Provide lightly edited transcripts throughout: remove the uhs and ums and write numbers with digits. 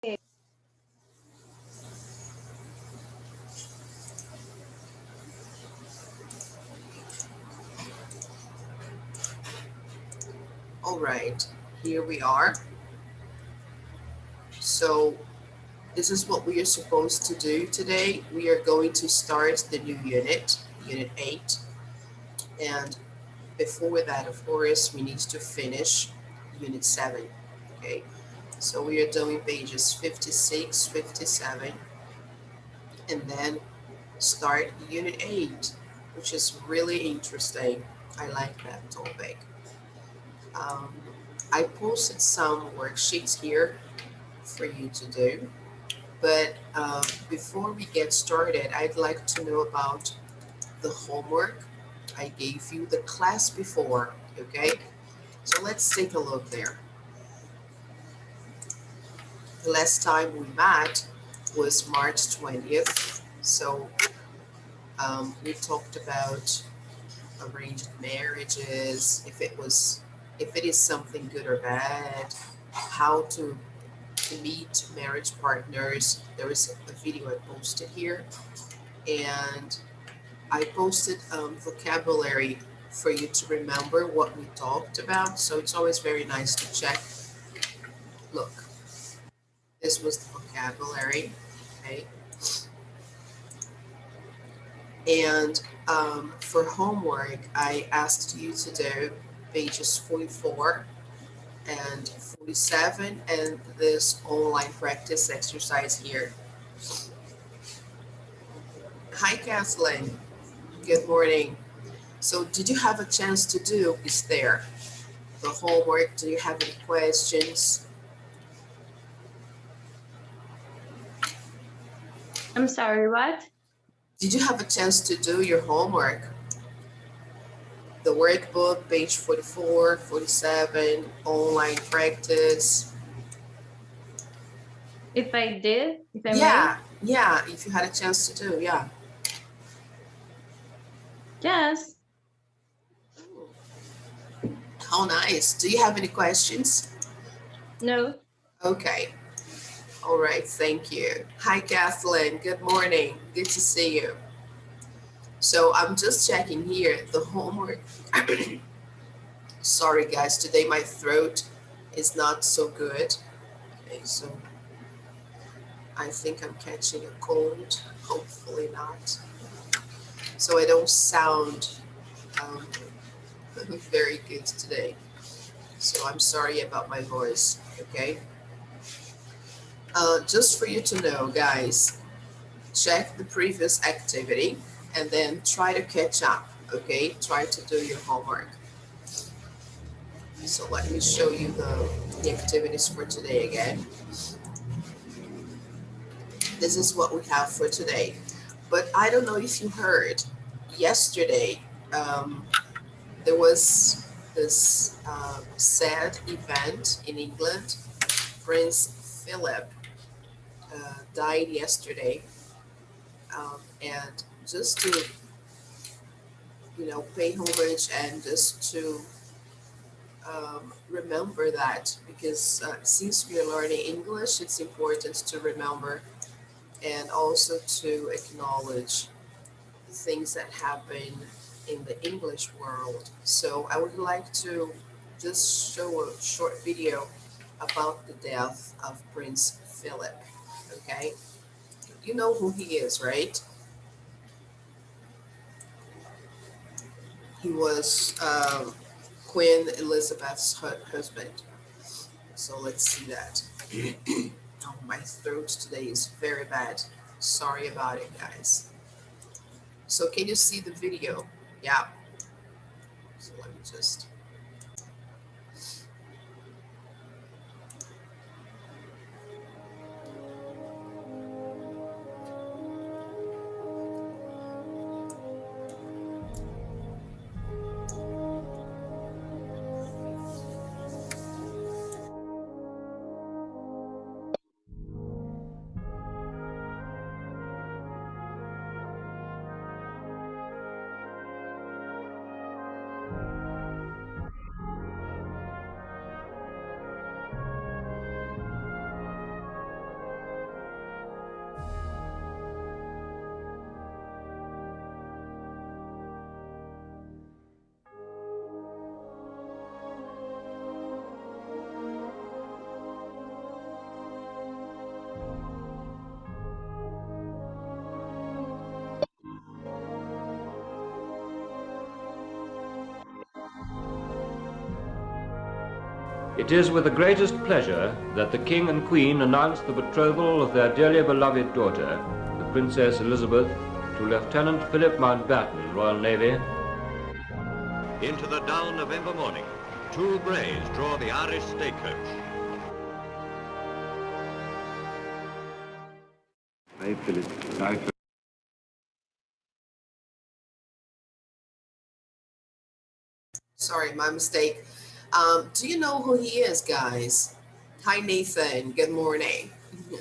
All right, here we are. So this is what we are supposed to do today. We are going to start the new unit, Unit 8. And before that, of course, we need to finish Unit 7. Okay, so we are doing pages 56, 57, and then start Unit 8, which is really interesting. I like that topic. Um, I posted some worksheets here for you to do. But before we get started, I'd like to know about the homework I gave you the class before, okay? So let's take a look there. The last time we met was March 20th. So we talked about arranged marriages, if it is something good or bad, how to meet marriage partners. There is a video I posted here, and I posted vocabulary for you to remember what we talked about. So it's always very nice to check. Look, this was the vocabulary, okay? And for homework, I asked you to do pages 44 and 47 and this online practice exercise here. Hi, Kathleen. Good morning. So did you have a chance to do is there the homework? Do you have any questions? I'm sorry, what? Did you have a chance to do your homework? The workbook, page 44, 47, online practice. If I did, if I Yeah, may? yeah, if you had a chance to do, yeah. Yes. How nice. Do you have any questions? No. Okay. All right, thank you. Hi, Kathleen. Good morning. Good to see you. So I'm just checking here the homework. Sorry, guys, today my throat is not so good. Okay, so I think I'm catching a cold. Hopefully not. So I don't sound very good today. So I'm sorry about my voice, okay? Just for you to know, guys, check the previous activity and then try to catch up, okay? Try to do your homework. So let me show you the activities for today again. This is what we have for today. But I don't know if you heard, yesterday there was this sad event in England. Prince Philip died yesterday, and just to pay homage and just to remember that, because since we are learning English, it's important to remember and also to acknowledge the things that happen in the English world. So I would like to just show a short video about the death of Prince Philip. Okay, you know who he is, right? He was Queen Elizabeth's husband. So let's see that. Oh, my throat today is very bad. Sorry about it, guys. So can you see the video? Yeah. So let me just. It is with the greatest pleasure that the King and Queen announce the betrothal of their dearly beloved daughter, the Princess Elizabeth, to Lieutenant Philip Mountbatten, Royal Navy. Into the dull November morning, two greys draw the Irish stagecoach. Hi, Philip. Sorry, my mistake. Do you know who he is, guys? Hi, Nathan. Good morning.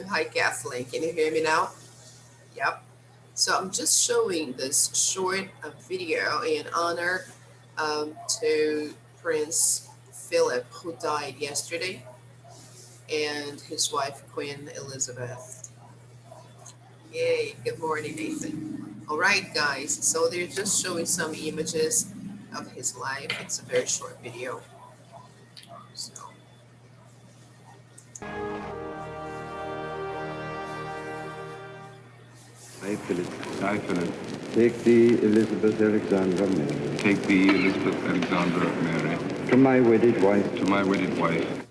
Hi, Kathleen. Can you hear me now? Yep. So I'm just showing this short video in honor to Prince Philip, who died yesterday, and his wife, Queen Elizabeth. Yay. Good morning, Nathan. All right, guys. So they're just showing some images of his life. It's a very short video. So. Hi, Philip. Take thee, Elizabeth Alexandra Mary. Take thee, Elizabeth Alexandra Mary. To my wedded wife. To my wedded wife.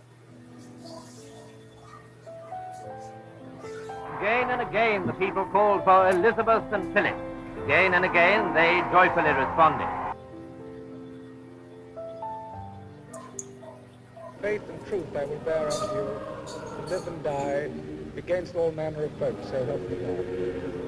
Again and again the people called for Elizabeth and Philip. Again and again they joyfully responded. Faith and truth I will bear unto you, to live and die against all manner of folk, so help me God.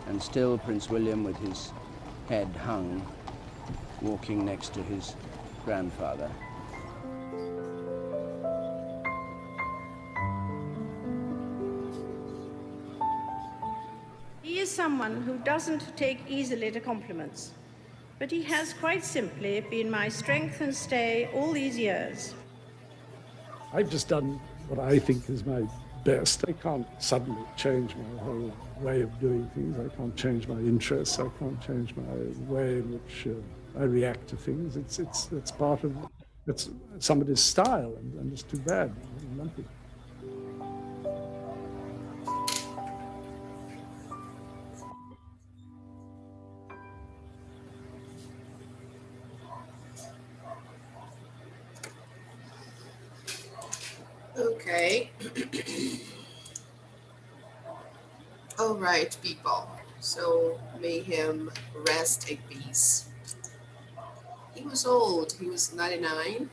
And still Prince William, with his head hung, walking next to his grandfather. He is someone who doesn't take easily to compliments, but he has quite simply been my strength and stay all these years. I've just done what I think is my best. I can't suddenly change my whole way of doing things. I can't change my interests. I can't change my way in which I react to things. It's part of somebody's style, and it's too bad. Lumpy. Okay. All right, people. So may him rest in peace. He was old. He was 99.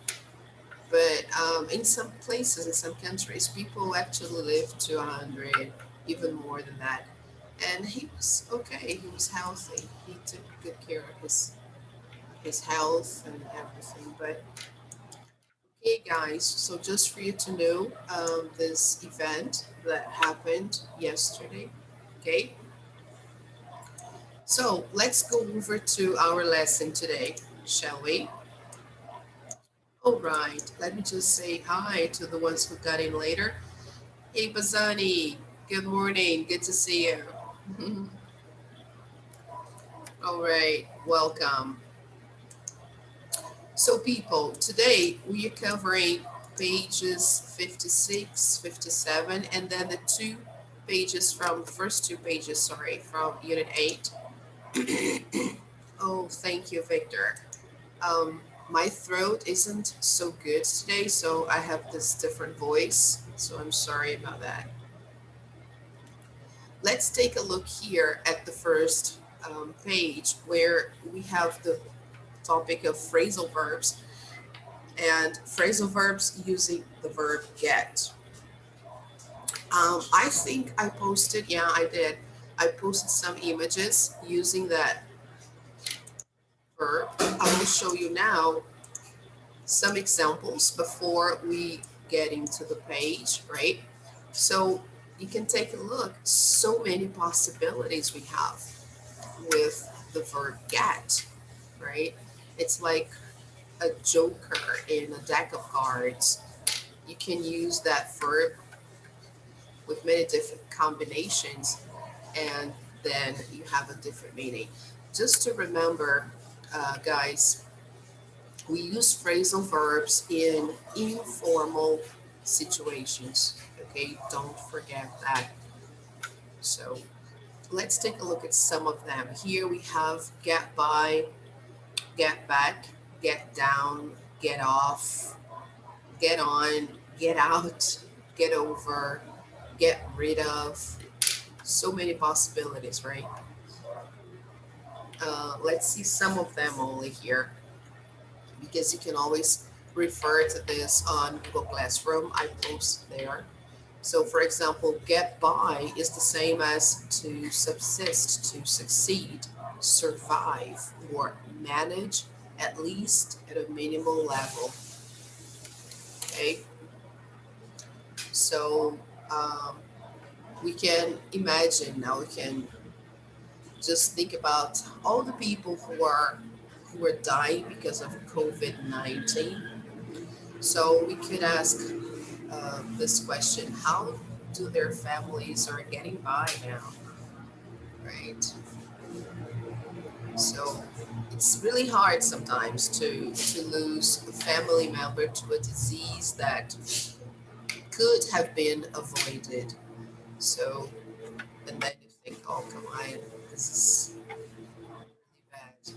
But in some places, in some countries, people actually live to 100, even more than that. And he was okay. He was healthy. He took good care of his health and everything. But okay, guys, so just for you to know, this event that happened yesterday, okay? So let's go over to our lesson today, shall we? All right, let me just say hi to the ones who got in later. Hey, Bazani, good morning, good to see you. All right, welcome. So people, today we are covering pages 56, 57, and then the first two pages, sorry, from Unit 8. Oh, thank you, Victor. My throat isn't so good today, so I have this different voice, so I'm sorry about that. Let's take a look here at the first page where we have the topic of phrasal verbs. and phrasal verbs using the verb get. I think I posted, yeah, I did. I posted some images using that verb. I will show you now some examples before we get into the page, right? So you can take a look. So many possibilities we have with the verb get, right? It's like a joker in a deck of cards. You can use that verb with many different combinations, and then you have a different meaning. Just to remember, guys, we use phrasal verbs in informal situations. Okay, don't forget that. So let's take a look at some of them. Here we have get by, get back, get down, get off, get on, get out, get over, get rid of. So many possibilities, right? Let's see some of them only here, because you can always refer to this on Google Classroom. I post there. So for example, get by is the same as to subsist, to succeed, survive, or manage, at least at a minimal level. Okay, so we can imagine now, we can just think about all the people who are dying because of COVID-19. So we could ask this question: how do their families are getting by now, right? So it's really hard sometimes to lose a family member to a disease that could have been avoided. So, and then you think, oh, come on, this is really bad.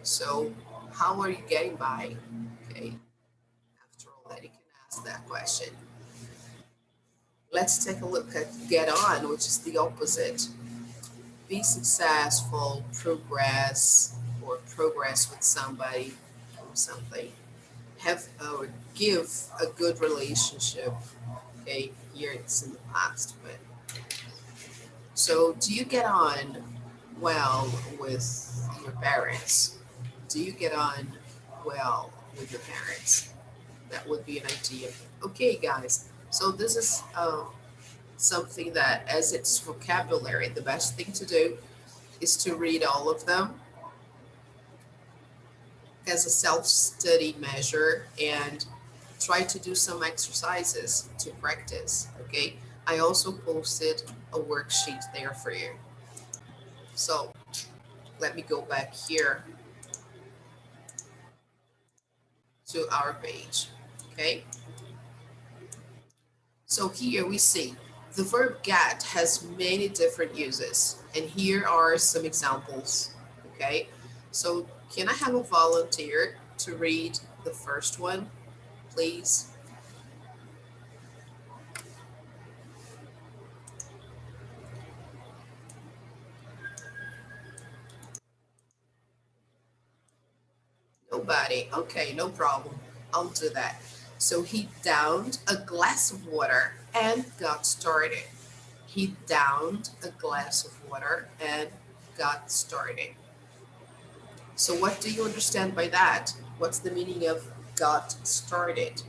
So how are you getting by? Okay, after all that, you can ask that question. Let's take a look at get on, which is the opposite. Be successful, progress, or progress with somebody or something. Have or give a good relationship. Okay, here it's in the past, but so do you get on well with your parents? Do you get on well with your parents? That would be an idea. Okay, guys. So this is something that, as its vocabulary, the best thing to do is to read all of them as a self-study measure and try to do some exercises to practice. Okay. I also posted a worksheet there for you. So let me go back here to our page. Okay. So here we see the verb get has many different uses, and here are some examples. Okay, so can I have a volunteer to read the first one, please? Nobody. Okay, no problem. I'll do that. So he downed a glass of water and got started. He downed a glass of water and got started. So what do you understand by that? What's the meaning of got started?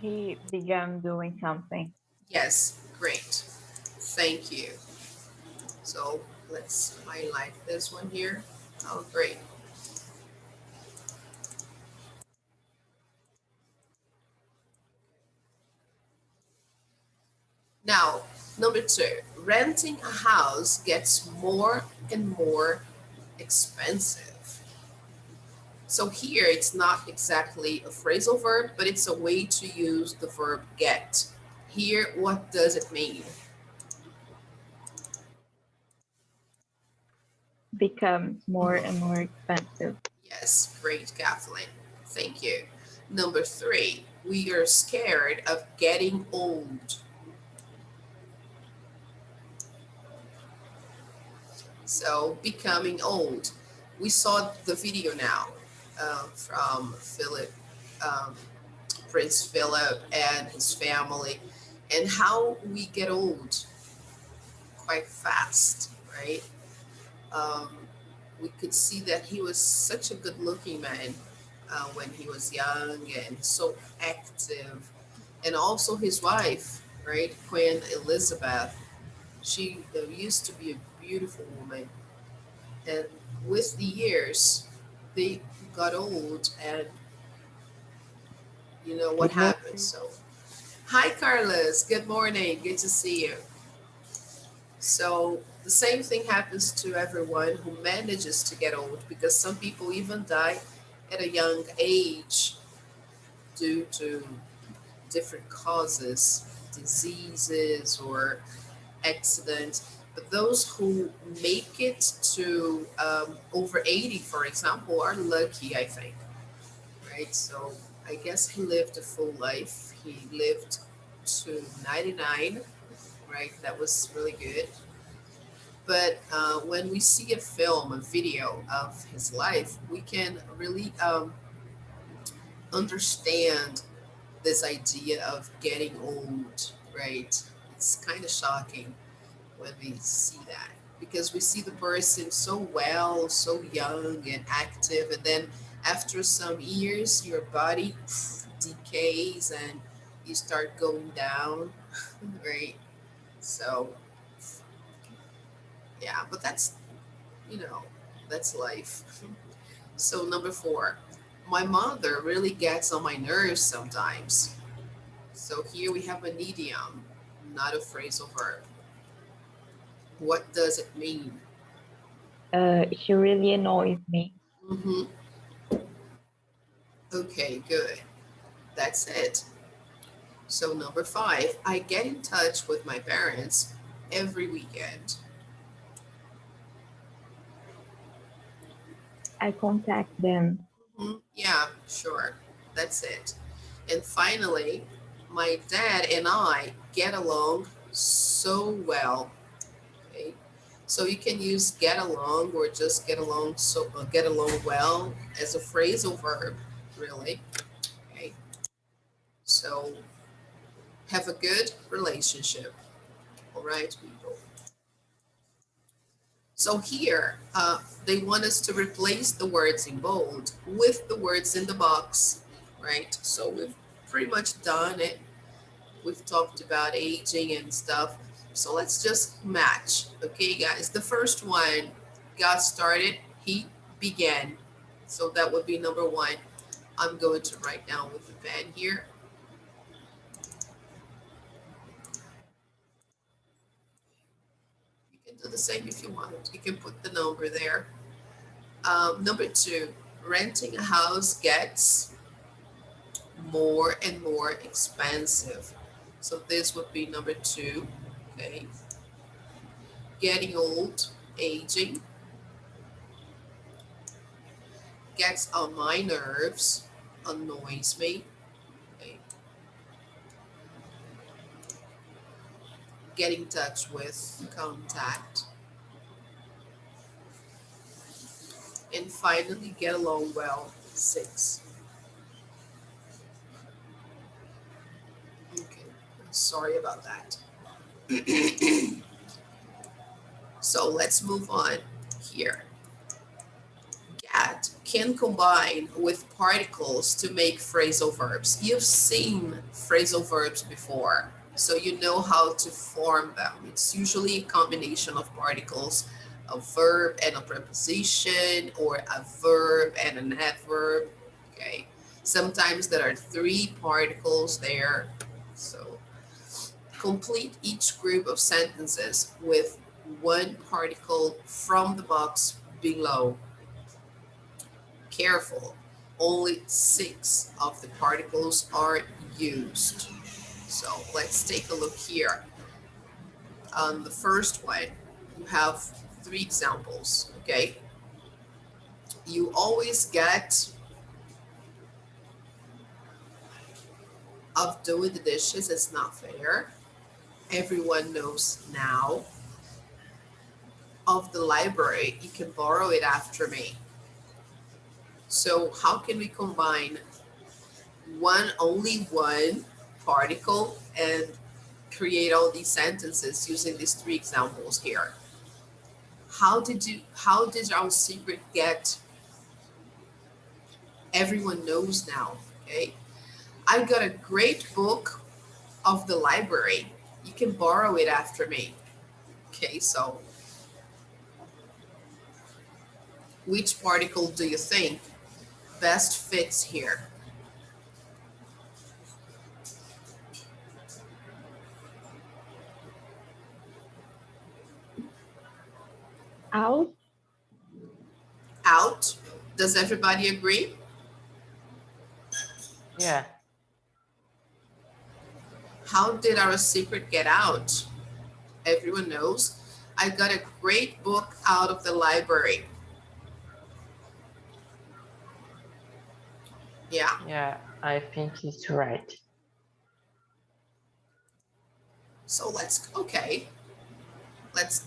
He began doing something. Yes, great. Thank you. So let's highlight this one here. Oh, great. Now, number 2, renting a house gets more and more expensive. So here it's not exactly a phrasal verb, but it's a way to use the verb get. Here, what does it mean? Becomes more and more expensive. Yes, great, Kathleen. Thank you. Number 3, we are scared of getting old. So becoming old. We saw the video now. from Philip, um, Prince Philip and his family, and how we get old quite fast, right? Um, we could see that he was such a good-looking man when he was young and so active, and also his wife, right, Queen Elizabeth. She used to be a beautiful woman, and with the years, they got old, and you know what Good happened. morning. So, hi, Carlos. Good morning. Good to see you. So, the same thing happens to everyone who manages to get old because some people even die at a young age due to different causes, diseases, or accidents. But those who make it to over 80, for example, are lucky, I think, right? So I guess he lived a full life. He lived to 99, right? That was really good. But when we see a film, a video of his life, we can really understand this idea of getting old, right? It's kind of shocking when we see that because we see the person so well, so young and active, and then after some years, your body decays and you start going down, right? So, yeah, but that's, you know, that's life. So, number four, my mother really gets on my nerves sometimes. So, here we have an idiom, not a phrasal verb. What does it mean? She really annoys me. Mm-hmm. Okay, good. That's it. So, number five, I get in touch with my parents every weekend. I contact them. Yeah, sure. That's it. And finally, my dad and I get along so well. Okay. So you can use get along or just get along well as a phrasal verb, really. Okay. So have a good relationship. All right, people. So here, they want us to replace the words in bold with the words in the box, right? So we've pretty much done it. We've talked about aging and stuff. So let's just match, okay, guys? The first one got started, he began. So that would be number one. I'm going to write down with the pen here. You can do the same if you want. You can put the number there. Number two, renting a house gets more and more expensive. So this would be number two. Okay. Getting old, aging, gets on my nerves, annoys me. Okay. Get in touch with, contact. And finally, get along well, 6. Okay, sorry about that. So let's move on here. Get can combine with particles to make phrasal verbs. You've seen phrasal verbs before, so you know how to form them. It's usually a combination of particles, a verb and a preposition, or a verb and an adverb. Okay, sometimes there are 3 particles there. So complete each group of sentences with one particle from the box below. Careful, only 6 of the particles are used. So let's take a look here. On the first one, you have 3 examples, okay? You always get of doing the dishes, it's not fair. Everyone knows now. Of the library, you can borrow it after me. So how can we combine only one particle and create all these sentences using these three examples here? How did our secret get? Everyone knows now, okay? I got a great book of the library. You can borrow it after me. Okay, so which particle do you think best fits here? Out. Out. Does everybody agree? Yeah. How did our secret get out? Everyone knows. I got a great book out of the library. Yeah. Yeah, I think it's right. So let's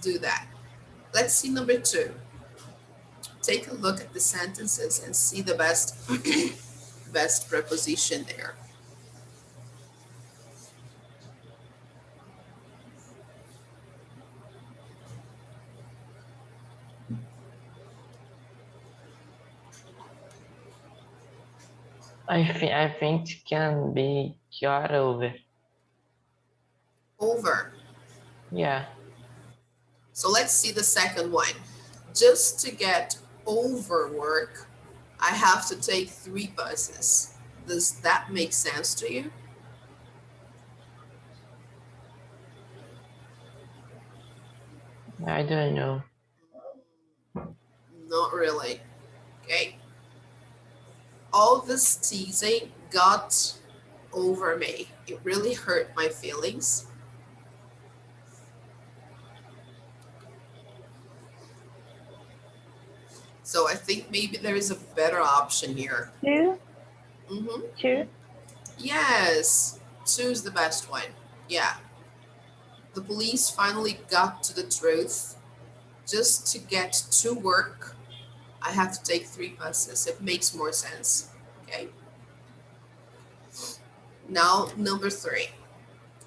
do that. Let's see number 2. Take a look at the sentences and see the best best preposition there. I think it can be got over. Over. Yeah. So let's see the second one. Just to get over work, I have to take 3 buses. Does that make sense to you? I don't know. Not really. Okay. All this teasing got over me. It really hurt my feelings. So I think maybe there is a better option here. 2. Mm-hmm. 2. Yes, 2 is the best one. Yeah. The police finally got to the truth. Just to get to work, I have to take 3 buses. It makes more sense. Okay. Now, number 3.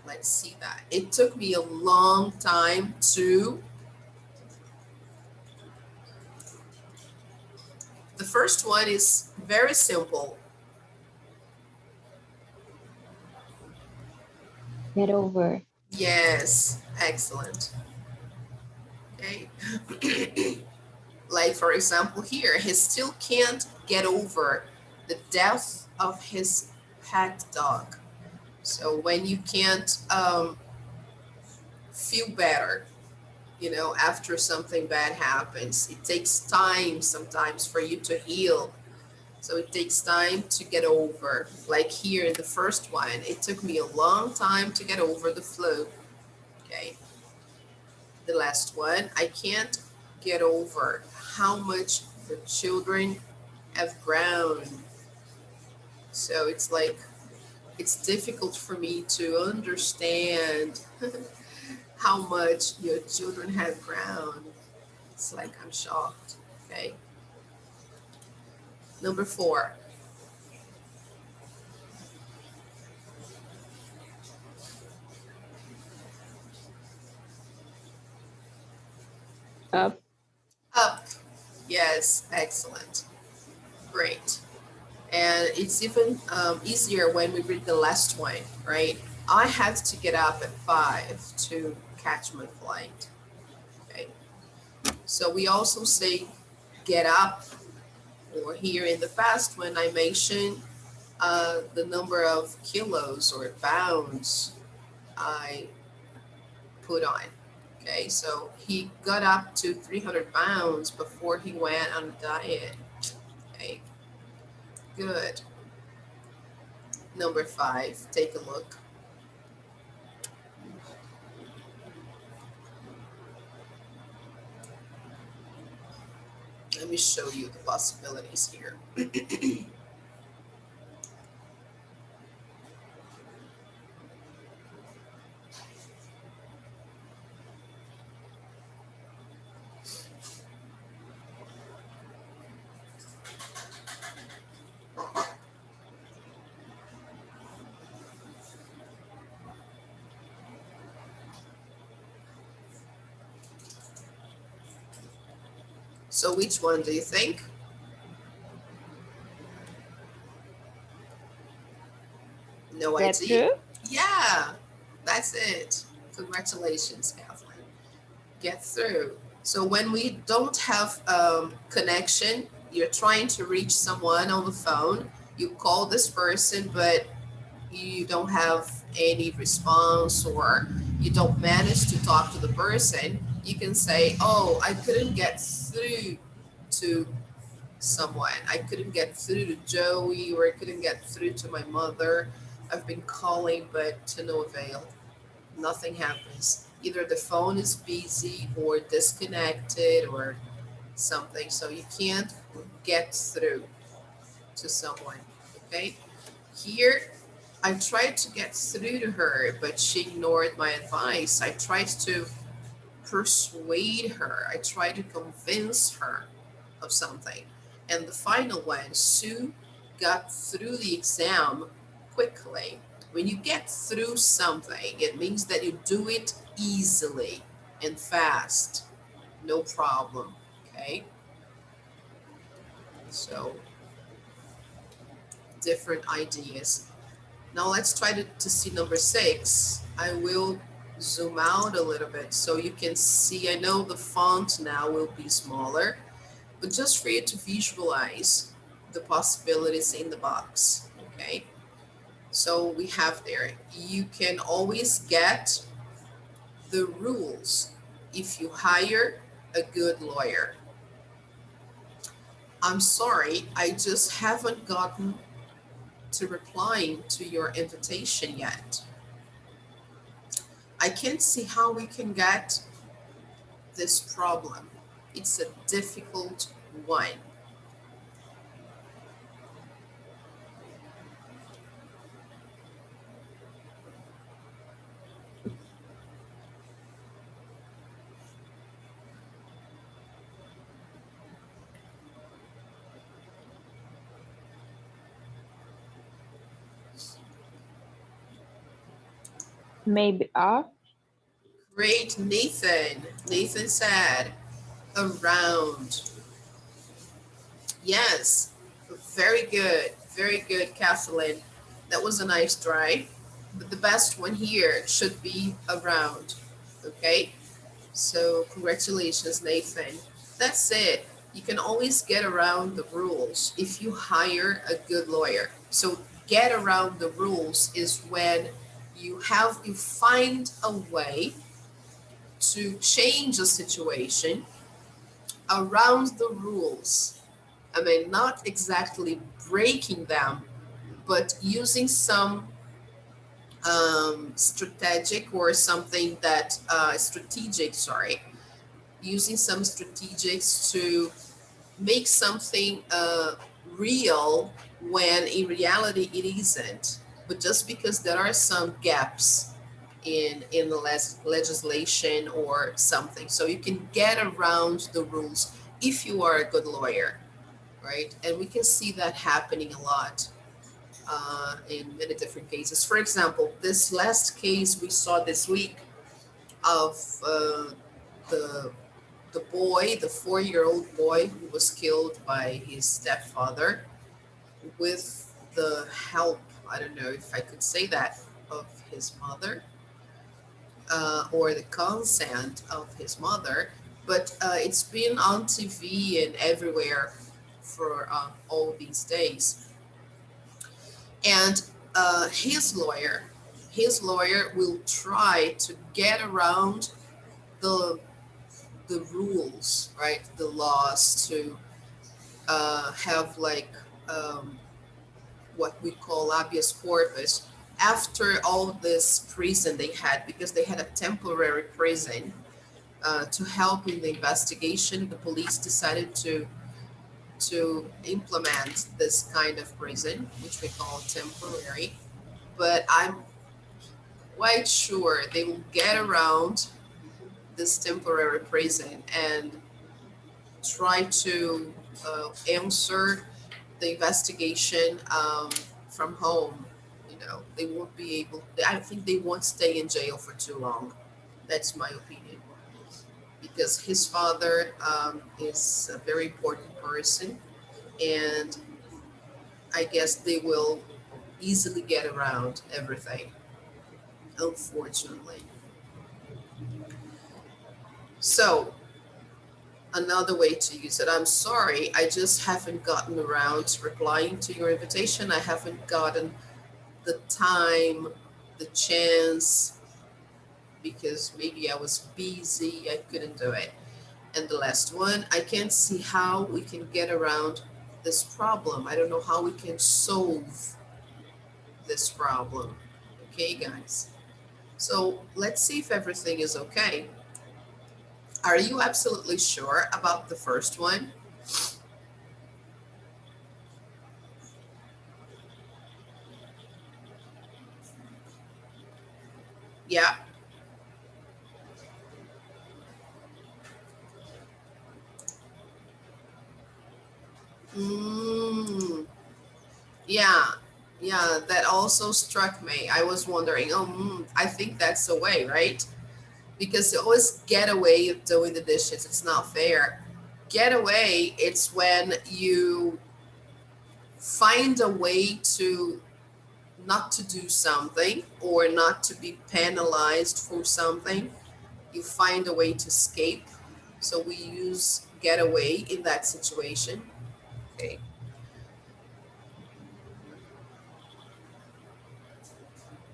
Let's see that. It took me a long time to. The first one is very simple. Get over. Yes, excellent. Okay. Like, for example, here, he still can't get over the death of his pet dog. So when you can't feel better, after something bad happens, it takes time sometimes for you to heal. So it takes time to get over. Like here in the first one, it took me a long time to get over the flu. Okay. The last one, I can't get over how much the children have grown. So it's like, it's difficult for me to understand how much your children have grown. It's like, I'm shocked. Okay. Number 4. Up. Up. Yes, excellent. Great. And it's even easier when we read the last one, right? I had to get up at 5 to catch my flight. Okay. So we also say get up, or here in the past when I mentioned the number of kilos or pounds I put on. Okay, so he got up to 300 pounds before he went on a diet. Okay, good. Number 5, take a look. Let me show you the possibilities here. So which one do you think? No Get idea. through? Yeah, that's it. Congratulations, Kathleen. Get through. So when we don't have connection, you're trying to reach someone on the phone, you call this person, but you don't have any response or you don't manage to talk to the person, you can say, oh, I couldn't get through to someone. I couldn't get through to Joey, or I couldn't get through to my mother. I've been calling, but to no avail. Nothing happens. Either the phone is busy or disconnected or something, so you can't get through to someone. Okay? Here, I tried to get through to her, but she ignored my advice. I tried to persuade her. I tried to convince her of something. And the final one, Sue got through the exam quickly. When you get through something, it means that you do it easily and fast. No problem. Okay? So, different ideas. Now let's try to see number 6. I will zoom out a little bit so you can see. I know the font now will be smaller, but just for you to visualize the possibilities in the box, okay? So we have there, you can always get the rules if you hire a good lawyer. I'm sorry, I just haven't gotten to replying to your invitation yet. I can't see how we can get this problem. It's a difficult one. Maybe off? Great, Nathan. Nathan said around. Yes, very good, Kathleen. That was a nice try, but the best one here should be around. Okay, so congratulations, Nathan. That's it. You can always get around the rules if you hire a good lawyer. So get around the rules is when you find a way to change a situation around the rules. I mean, not exactly breaking them, but using some strategic or something that using some strategics to make something real when in reality it isn't. But just because there are some gaps in the legislation or something, so you can get around the rules if you are a good lawyer, right? And we can see that happening a lot in many different cases. For example, this last case we saw this week of the boy, the 4-year-old boy who was killed by his stepfather with the help, I don't know if I could say that, of his mother or the consent of his mother, but it's been on TV and everywhere for all these days. And his lawyer will try to get around the rules, right? The laws to have like what we call habeas corpus after all this prison they had, because they had a temporary prison to help in the investigation. The police decided to implement this kind of prison, which we call temporary. But I'm quite sure they will get around this temporary prison and try to answer the investigation from home. You know, they won't be able, I think they won't stay in jail for too long. That's my opinion. because his father is a very important person, and I guess they will easily get around everything, unfortunately. So, another way to use it, I'm sorry, I just haven't gotten around to replying to your invitation. I haven't gotten the time, the chance, because maybe I was busy, I couldn't do it. And the last one, I can't see how we can get around this problem. I don't know how we can solve this problem. Okay, guys? So let's see if everything is okay. Are you absolutely sure about the first one? Yeah. Mm, yeah. Yeah, that also struck me. I was wondering, I think that's the way, right? Because you always get away of doing the dishes. It's not fair. Get away, it's when you find a way to not to do something or not to be penalized for something. You find a way to escape. So we use get away in that situation. Okay.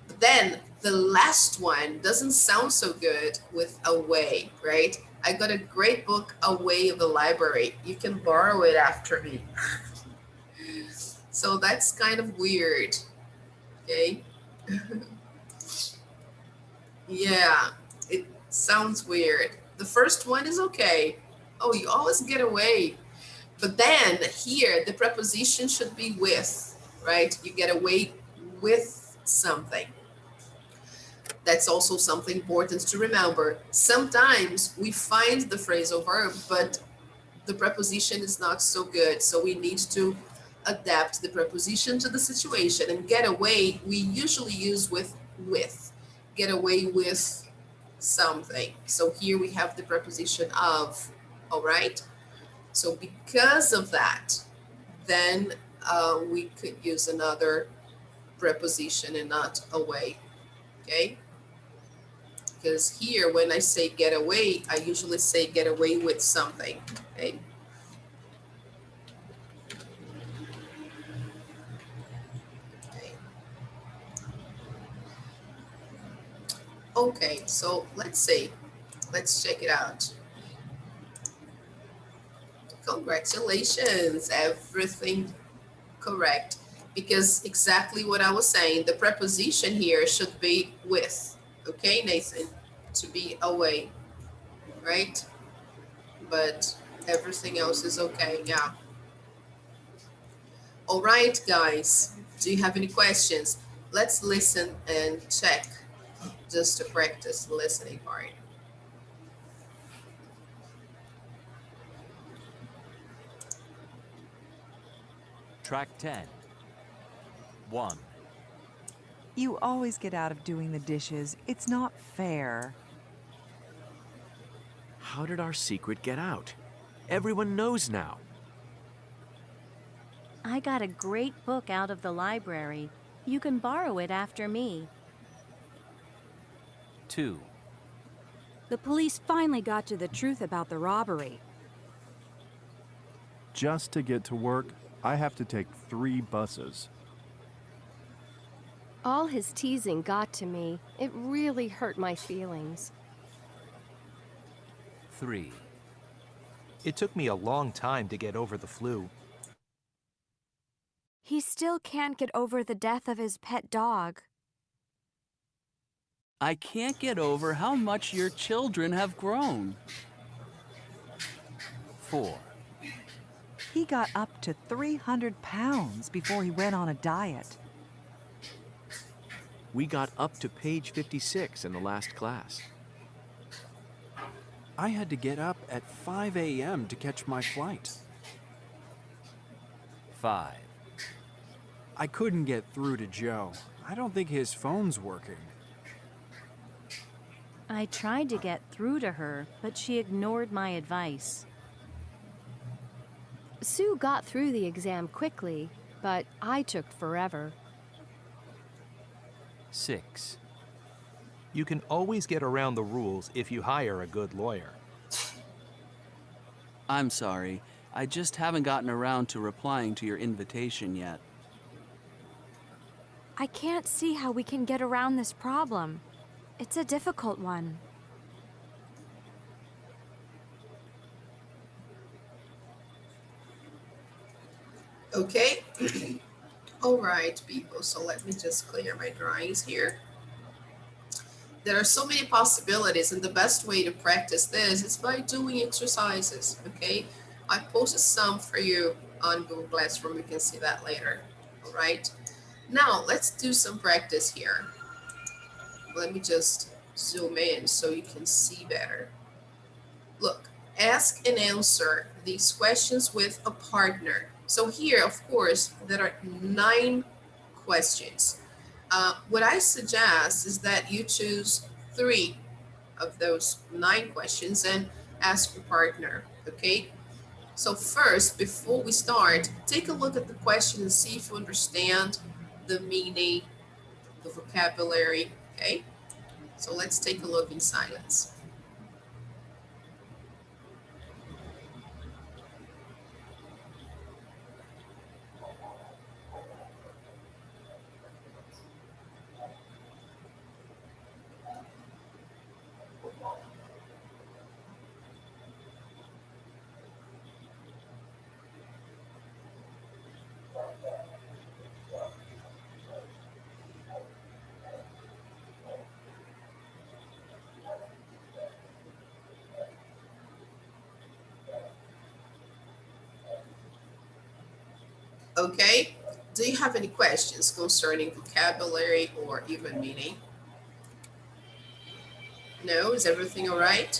But then the last one doesn't sound so good with away, right? I got a great book away in the library. You can borrow it after me. So that's kind of weird. Okay. Yeah, it sounds weird. The first one is okay. Oh, you always get away. But then here, the preposition should be with, right? You get away with something. That's also something important to remember. Sometimes we find the phrasal verb, but the preposition is not so good. So we need to adapt the preposition to the situation. And get away, we usually use with. Get away with something. So here we have the preposition of, all right? So because of that, then we could use another preposition and not away, okay? Because here, when I say get away, I usually say get away with something, okay? Okay, so let's see. Let's check it out. Congratulations, everything correct. Because exactly what I was saying, the preposition here should be with. Okay, Nathan, to be away, right? But everything else is okay, yeah. All right, guys, do you have any questions? Let's listen and check just to practice the listening part. Track 10. 1. You always get out of doing the dishes. It's not fair. How did our secret get out? Everyone knows now. I got a great book out of the library. You can borrow it after me. 2. The police finally got to the truth about the robbery. Just to get to work, I have to take 3 buses. All his teasing got to me. It really hurt my feelings. 3. It took me a long time to get over the flu. He still can't get over the death of his pet dog. I can't get over how much your children have grown. 4. He got up to 300 pounds before he went on a diet. We got up to page 56 in the last class. I had to get up at 5 a.m. to catch my flight. 5. I couldn't get through to Joe. I don't think his phone's working. I tried to get through to her, but she ignored my advice. Sue got through the exam quickly, but I took forever. 6. You can always get around the rules if you hire a good lawyer. I'm sorry. I just haven't gotten around to replying to your invitation yet. I can't see how we can get around this problem. It's a difficult one. Okay. All right, people. So let me just clear my drawings here. There are so many possibilities, and the best way to practice this is by doing exercises, okay? I posted some for you on Google Classroom. You can see that later, all right? Now, let's do some practice here. Let me just zoom in so you can see better. Look, ask and answer these questions with a partner. So here, of course, there are 9 questions. What I suggest is that you choose 3 of those 9 questions and ask your partner, okay? So first, before we start, take a look at the question and see if you understand the meaning, the vocabulary, okay? So let's take a look in silence. Okay, do you have any questions concerning vocabulary or even meaning? No, is everything all right?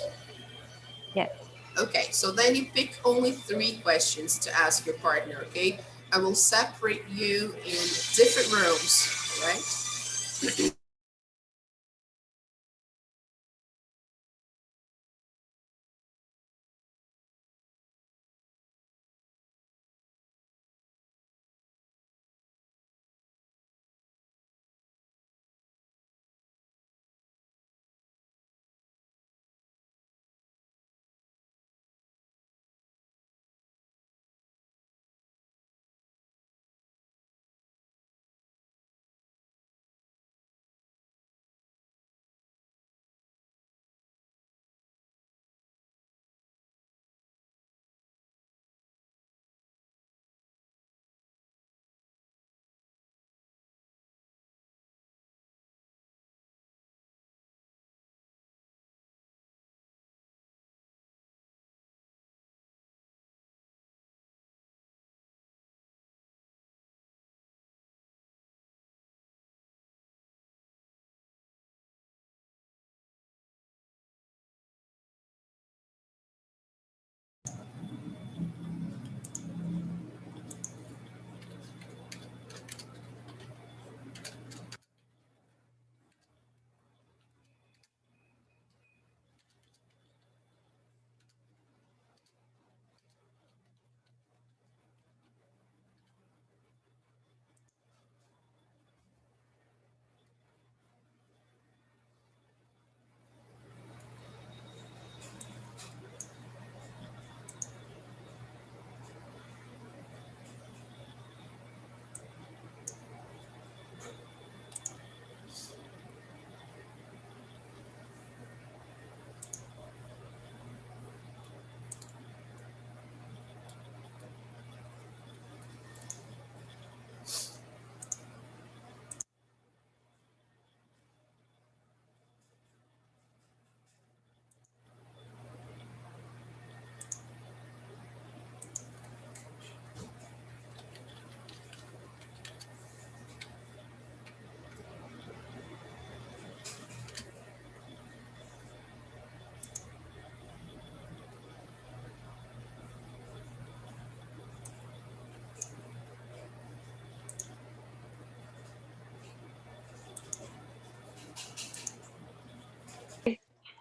Yes. Okay, so then you pick only 3 questions to ask your partner, okay? I will separate you in different rooms, all right?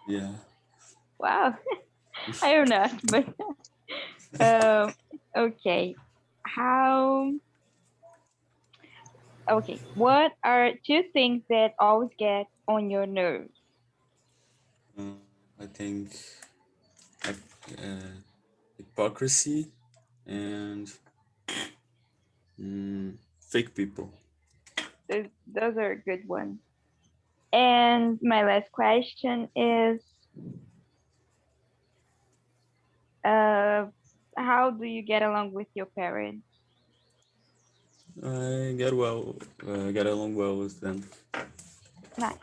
Yeah. Wow. I don't know, but okay. How? Okay. What are two things that always get on your nerves? I think hypocrisy and fake people. Those are good ones. And my last question is, uh, how do you get along with your parents? I get along well with them. Nice.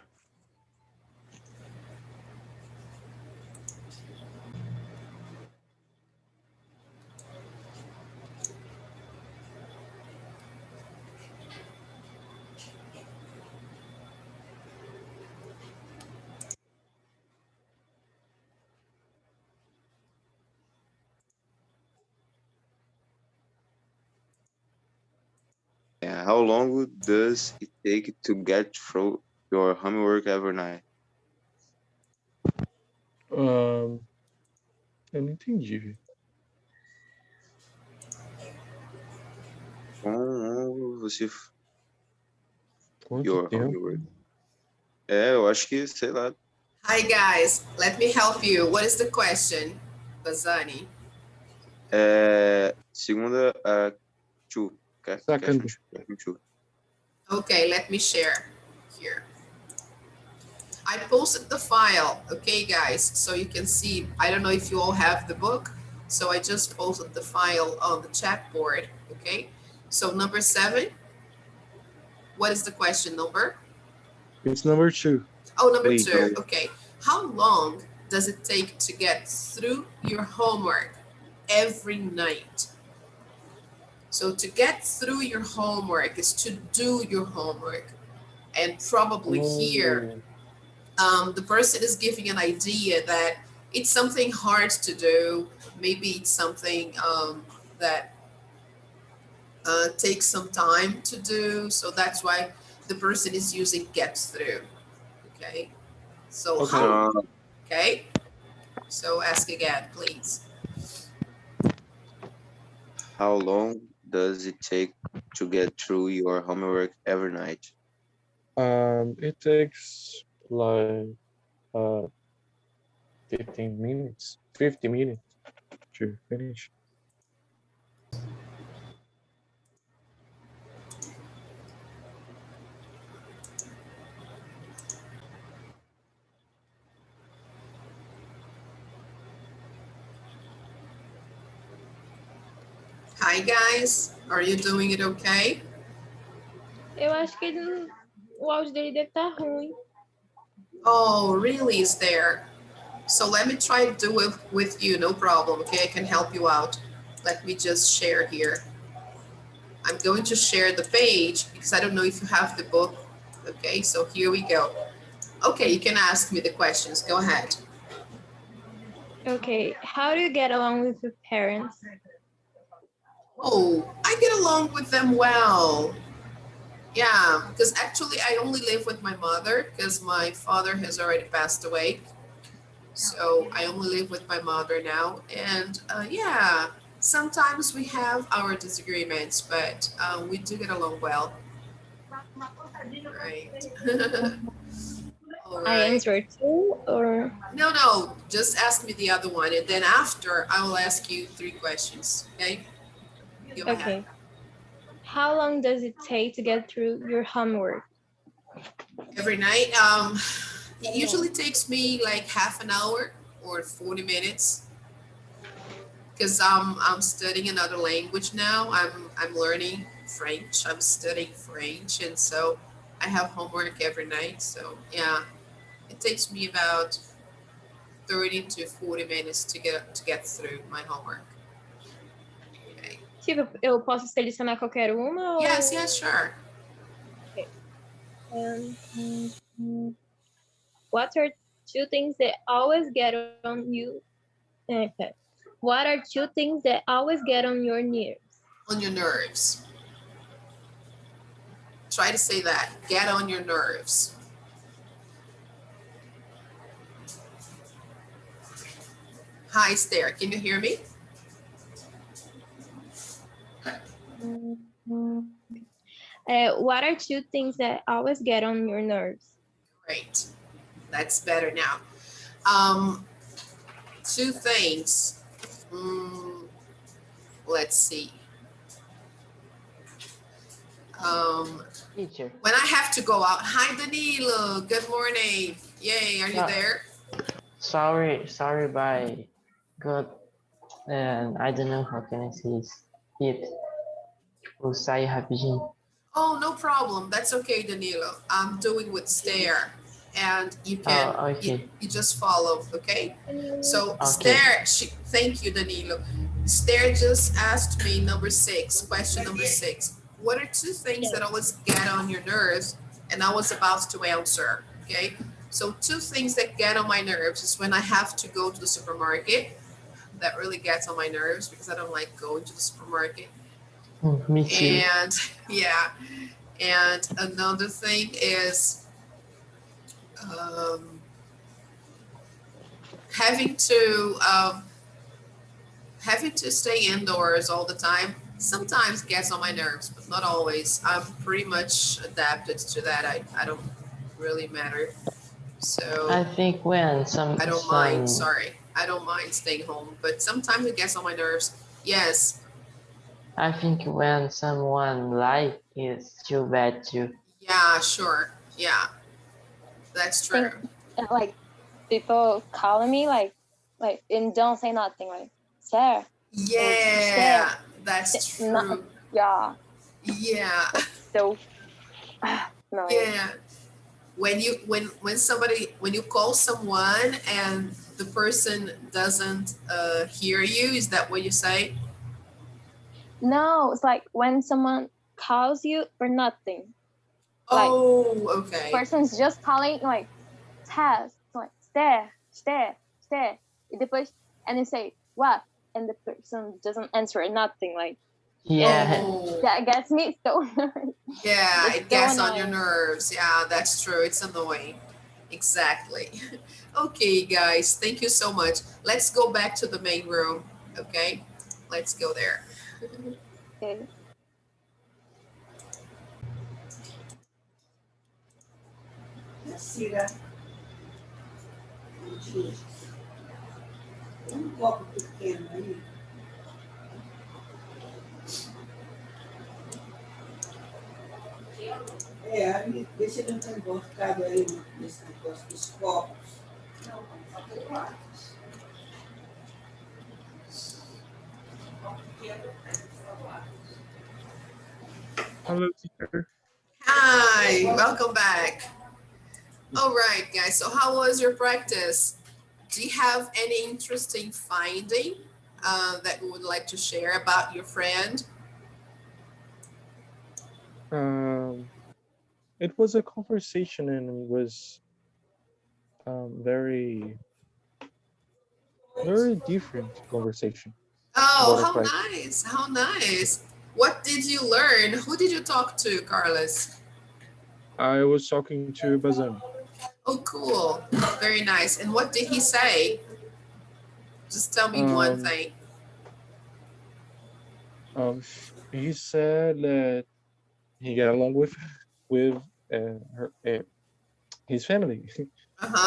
Yeah, how long does it take to get through your homework every night? Eu não entendi. Como você Quanto your tempo? homework? É, eu acho que, sei lá. Hi guys, let me help you. What is the question, Bazani? Segunda, two. Second. Question two. Okay, let me share here. I posted the file, okay guys, so you can see. I don't know if you all have the book, so I just posted the file on the chat board, okay? So number 7, what is the question number? It's number 2. Oh, number Please. 2, okay. How long does it take to get through your homework every night? So to get through your homework is to do your homework. And probably here, the person is giving an idea that it's something hard to do. Maybe it's something that takes some time to do. So that's why the person is using get through. Okay. So Okay. how? Okay. So ask again, please. How long does it take to get through your homework every night? It takes like 15 minutes, 50 minutes to finish. Hi guys, are you doing it okay? Eu acho que o áudio dele deve estar ruim. Oh, really? Is there? So let me try to do it with you, no problem, okay? I can help you out. Let me just share here. I'm going to share the page because I don't know if you have the book. Okay, so here we go. Okay, you can ask me the questions. Go ahead. Okay, how do you get along with your parents? Oh, I get along with them well. Yeah, because actually I only live with my mother because my father has already passed away. So I only live with my mother now. And yeah, sometimes we have our disagreements, but we do get along well. Right. All I right. answer too, or? No, just ask me the other one. And then after, I will ask you 3 questions. Okay? Go ahead. Okay. How long does it take to get through your homework? Every night, it usually takes me like half an hour or 40 minutes because I'm studying another language now. I'm learning French. I'm studying French, and so I have homework every night. So yeah, it takes me about 30 to 40 minutes to get through my homework. Okay. Tipo, eu posso selecionar qualquer uma? Ou... Yes, sure. Okay. What are 2 things that always get on you? Okay. What are 2 things that always get on your nerves? On your nerves. Try to say that. Get on your nerves. Hi, Esther. Can you hear me? What are two things that always get on your nerves? Great. That's better now. Two things. Let's see. Teacher. When I have to go out. Hi, Danilo. Good morning. Yay, are you there? Sorry, by God, and I don't know how can I say it. Tipo, sair rapidinho. Oh, no problem. That's okay, Danilo. I'm doing with stare. And you can, okay. you just follow, okay? So Okay. Thank you, Danilo. Stare just asked me question number 6. What are two things that always get on your nerves? And I was about to answer, okay? So two things that get on my nerves is when I have to go to the supermarket. That really gets on my nerves because I don't like going to the supermarket. Me too. And yeah, and another thing is having to stay indoors all the time sometimes gets on my nerves, but not always. I'm pretty much adapted to that. I don't really matter. So I think when I don't mind. Sorry, I don't mind staying home, but sometimes it gets on my nerves. Yes. I think when someone like is too bad too. Yeah, sure. Yeah, that's true. Like people calling me like and don't say nothing like Sarah. Yeah, that's true. Yeah. Yeah. So yeah. When you call someone and the person doesn't hear you, is that what you say? No, it's like when someone calls you for nothing. Oh, okay. Person's just calling like test, like stare. E depois, and you say what, and the person doesn't answer nothing. Like that gets me so nervous. Yeah, it so gets on your annoying. nerves. Yeah, that's true. It's annoying. Exactly. Okay, guys, thank you so much. Let's go back to the main room. Okay, let's go there. Okay. Cira, um copo pequeno aí. Aí, vê se ele não tem emboscado aí nesse negócio dos copos. Não, só tem lápis. Hello, teacher. Hi, welcome back. All right, guys. So how was your practice? Do you have any interesting finding that you would like to share about your friend? It was a conversation and it was very different conversation. Oh, about how a fact. nice. How nice. What did you learn? Who did you talk to, Carlos? I was talking to Bazan. Oh, cool. Very nice. And what did he say? Just tell me one thing. He said that he got along with his family.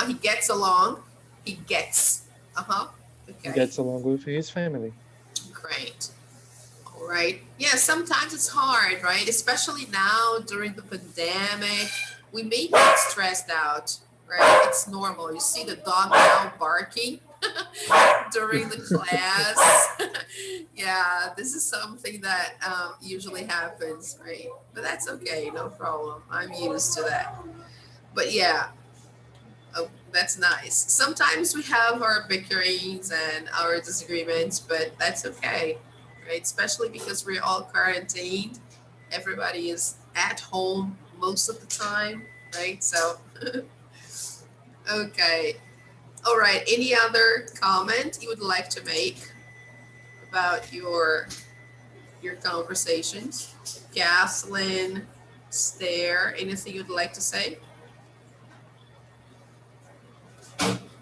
He gets along. He gets. Okay. He gets along with his family. Great. All right. Yeah, sometimes it's hard, right? Especially now during the pandemic. We may get stressed out, right? It's normal. You see the dog now barking during the class. Yeah, this is something that usually happens, right? But that's okay, no problem. I'm used to that. But yeah, that's nice. Sometimes we have our bickerings and our disagreements, but that's okay, right? Especially because we're all quarantined. Everybody is at home most of the time, right? So, okay. All right. Any other comment you would like to make about your conversations? Kathleen, Stare, anything you'd like to say?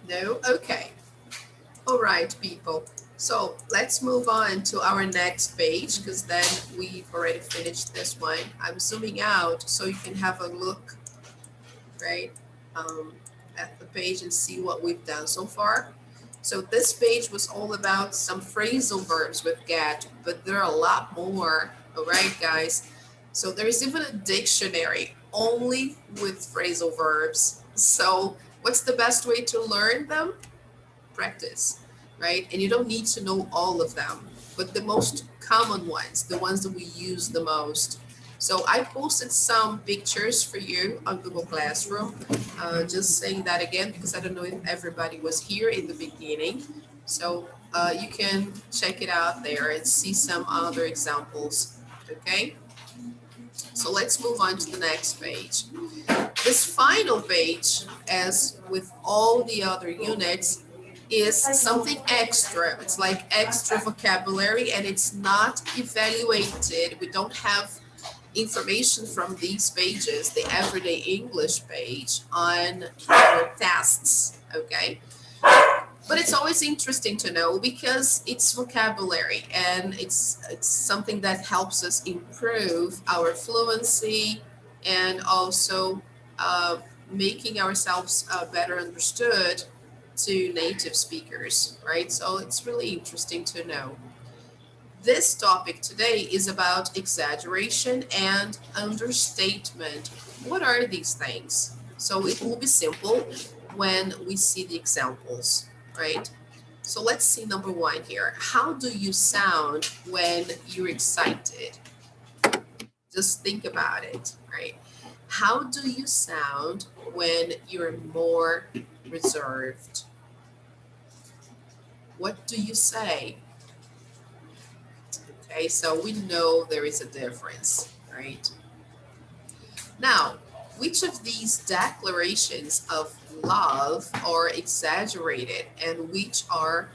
No? Okay. All right, people. So let's move on to our next page because then we've already finished this one. I'm zooming out so you can have a look, right, at the page and see what we've done so far. So this page was all about some phrasal verbs with get, but there are a lot more, all right, guys? So there's even a dictionary only with phrasal verbs. So what's the best way to learn them? Practice, right? And you don't need to know all of them, but the most common ones, the ones that we use the most. So I posted some pictures for you on Google Classroom. Just saying that again, because I don't know if everybody was here in the beginning. So you can check it out there and see some other examples, okay? So let's move on to the next page. This final page, as with all the other units, is something extra. It's like extra vocabulary and it's not evaluated. We don't have information from these pages, the everyday English page, on our tests, okay? But it's always interesting to know because it's vocabulary and it's something that helps us improve our fluency and also making ourselves better understood to native speakers, right? So it's really interesting to know. This topic today is about exaggeration and understatement. What are these things? So it will be simple when we see the examples, right? So let's see number one here. How do you sound when you're excited? Just think about it, right? How do you sound when you're more reserved? What do you say? Okay, so we know there is a difference, right? Now, which of these declarations of love are exaggerated and which are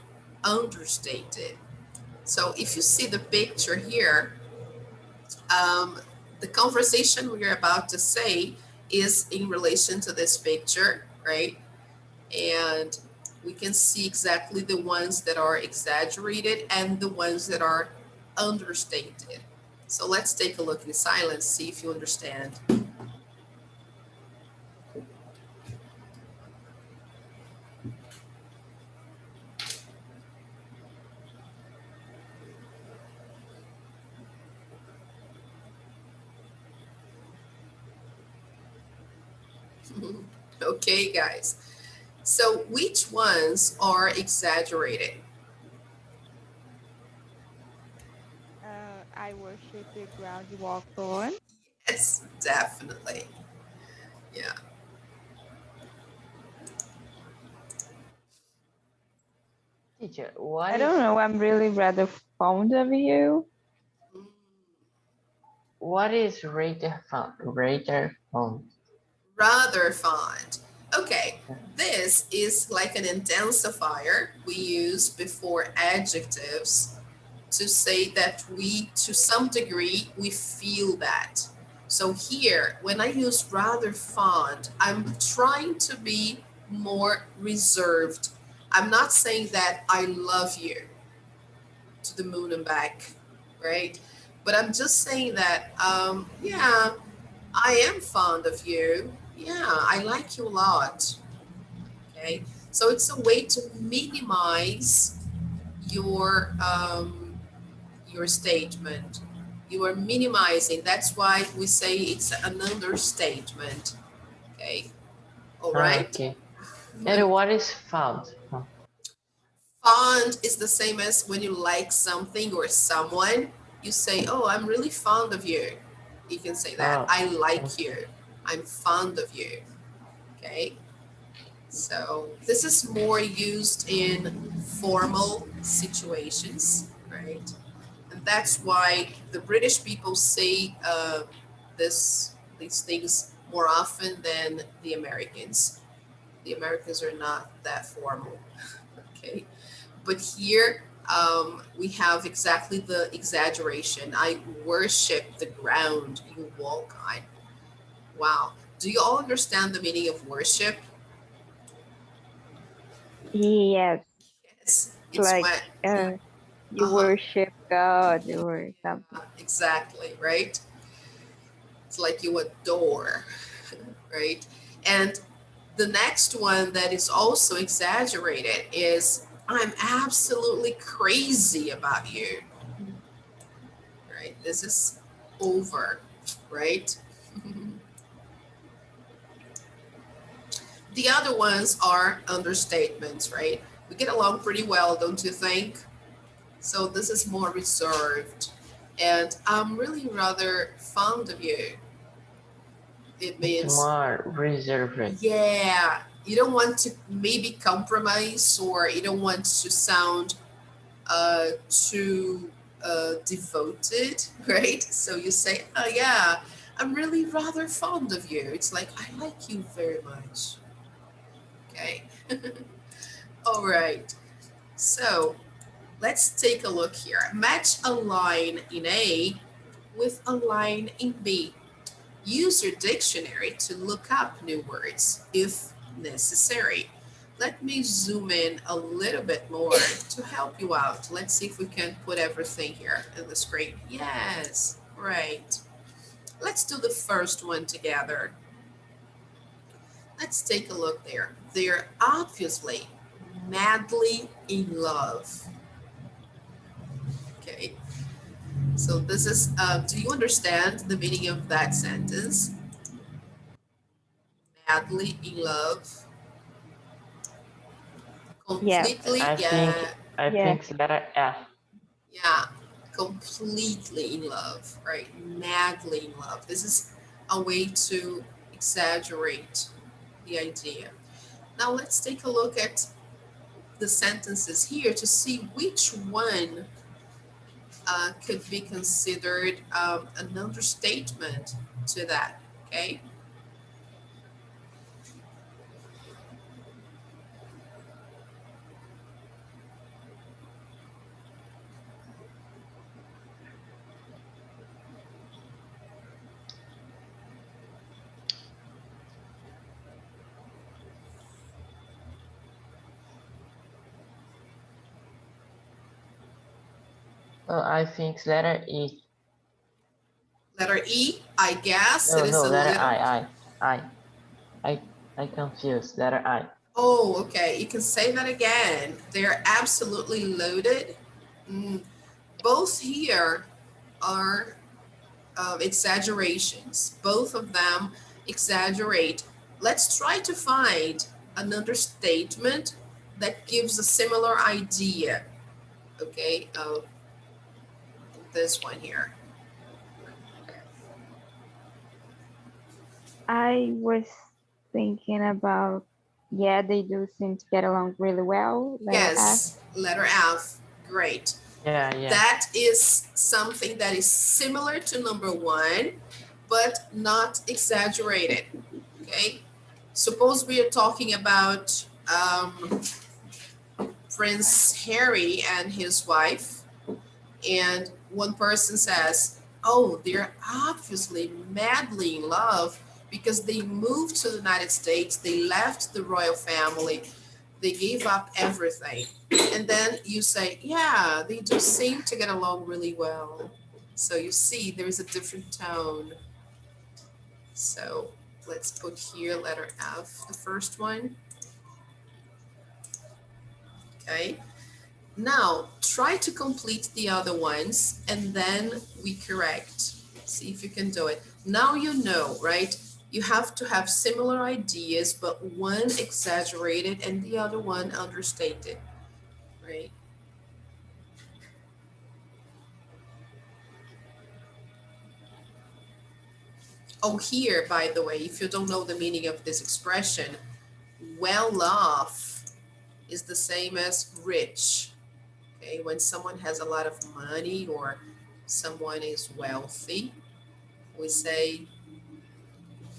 understated? So if you see the picture here, the conversation we are about to say is in relation to this picture, right? And we can see exactly the ones that are exaggerated and the ones that are understated. So let's take a look in silence, see if you understand. Okay, guys. So which ones are exaggerated? I worship the ground you walk on. Yes, definitely. Yeah. Teacher, I don't know. I'm really rather fond of you. what is rated font? Rated font. Rather fond. Okay, this is like an intensifier we use before adjectives to say that we, to some degree, we feel that. So here, when I use rather fond, I'm trying to be more reserved. I'm not saying that I love you to the moon and back, right? But I'm just saying that, yeah, I am fond of you. Yeah, I like you a lot. Okay, so it's a way to minimize your statement. You are minimizing. That's why we say it's an understatement. Okay, all right. Okay. And what is font? Fond is the same as when you like something or someone. You say, "Oh, I'm really fond of you." You can say that. I like you. I'm fond of you. Okay. So this is more used in formal situations, right? And that's why the British people say these things more often than the Americans. The Americans are not that formal, okay? But here we have exactly the exaggeration. I worship the ground you walk on. Wow. Do you all understand the meaning of worship? Yes. It's like when you worship God or something. exactly, right? It's like you adore, right? And the next one that is also exaggerated is I'm absolutely crazy about you, right? This is over, right? The other ones are understatements, right? We get along pretty well, don't you think? So this is more reserved. And I'm really rather fond of you. It It's means, more reserved. yeah, you don't want to maybe compromise or you don't want to sound too devoted, right? So you say, oh yeah, I'm really rather fond of you. It's like, I like you very much. Okay. All right. So let's take a look here. Match a line in A with a line in B. Use your dictionary to look up new words if necessary. Let me zoom in a little bit more to help you out. Let's see if we can put everything here in the screen. Yes, right. Let's do the first one together. Let's take a look there. They're obviously madly in love. Okay, so this is, do you understand the meaning of that sentence? Madly in love. Yeah. Completely, I think yeah, I think it's letter F. yeah, completely in love, right? Madly in love. This is a way to exaggerate the idea. Now let's take a look at the sentences here to see which one could be considered an understatement to that, okay? Well, I think it's letter E. Letter E, I guess it No, is no, a letter little, I confused. Letter I. oh, okay, you can say that again. They're absolutely loaded. Mm, both here are exaggerations. Both of them exaggerate. Let's try to find an understatement that gives a similar idea, okay, of this one here. I was thinking about, yeah, they do seem to get along really well. Letter F. Yes, letter F, great. Yeah, yeah. That is something that is similar to number one, but not exaggerated, okay? Suppose we are talking about Prince Harry and his wife, and one person says, oh, they're obviously madly in love because they moved to the United States, they left the royal family, they gave up everything. And then you say, yeah, they do seem to get along really well. So you see, there's a different tone. So let's put here letter F, the first one. Okay. Now try to complete the other ones and then we correct. See if you can do it. Now you know, right? You have to have similar ideas, but one exaggerated and the other one understated, right? Oh, here, by the way, if you don't know the meaning of this expression, well off is the same as rich. Okay, when someone has a lot of money or someone is wealthy, we say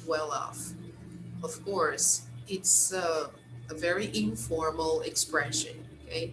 well off. Of course, it's a very informal expression, okay?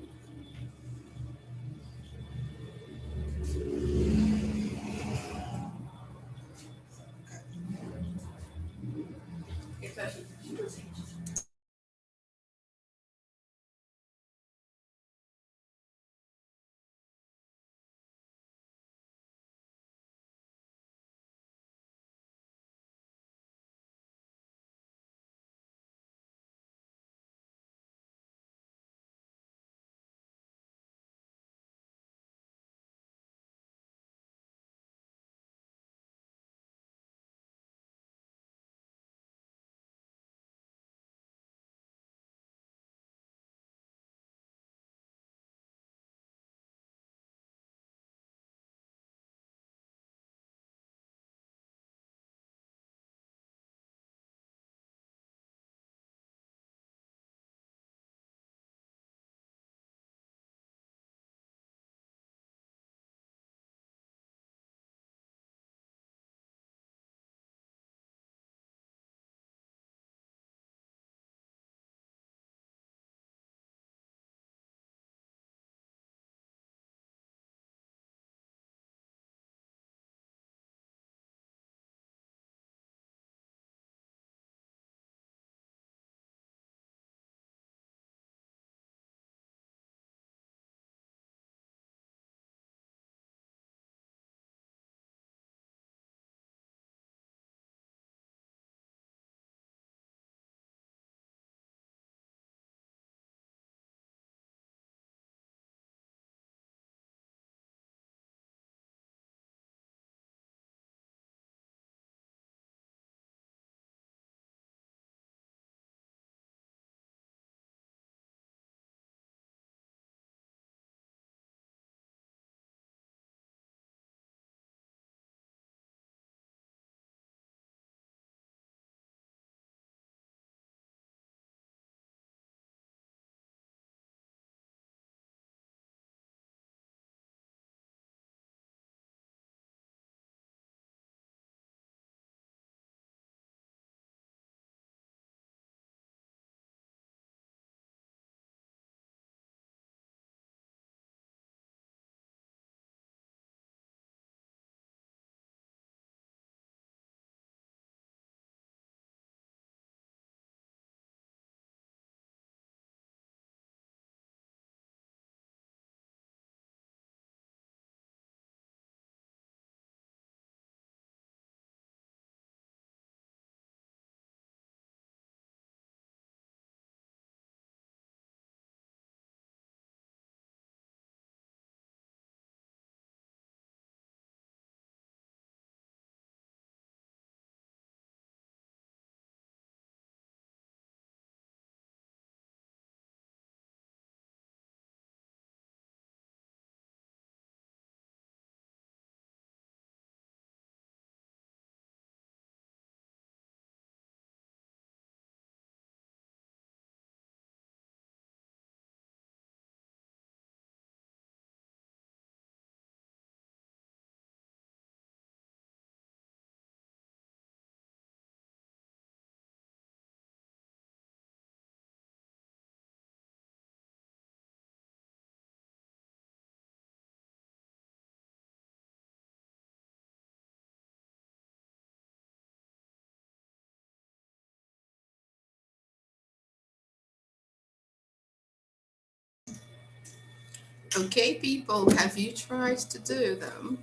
Okay, people, have you tried to do them?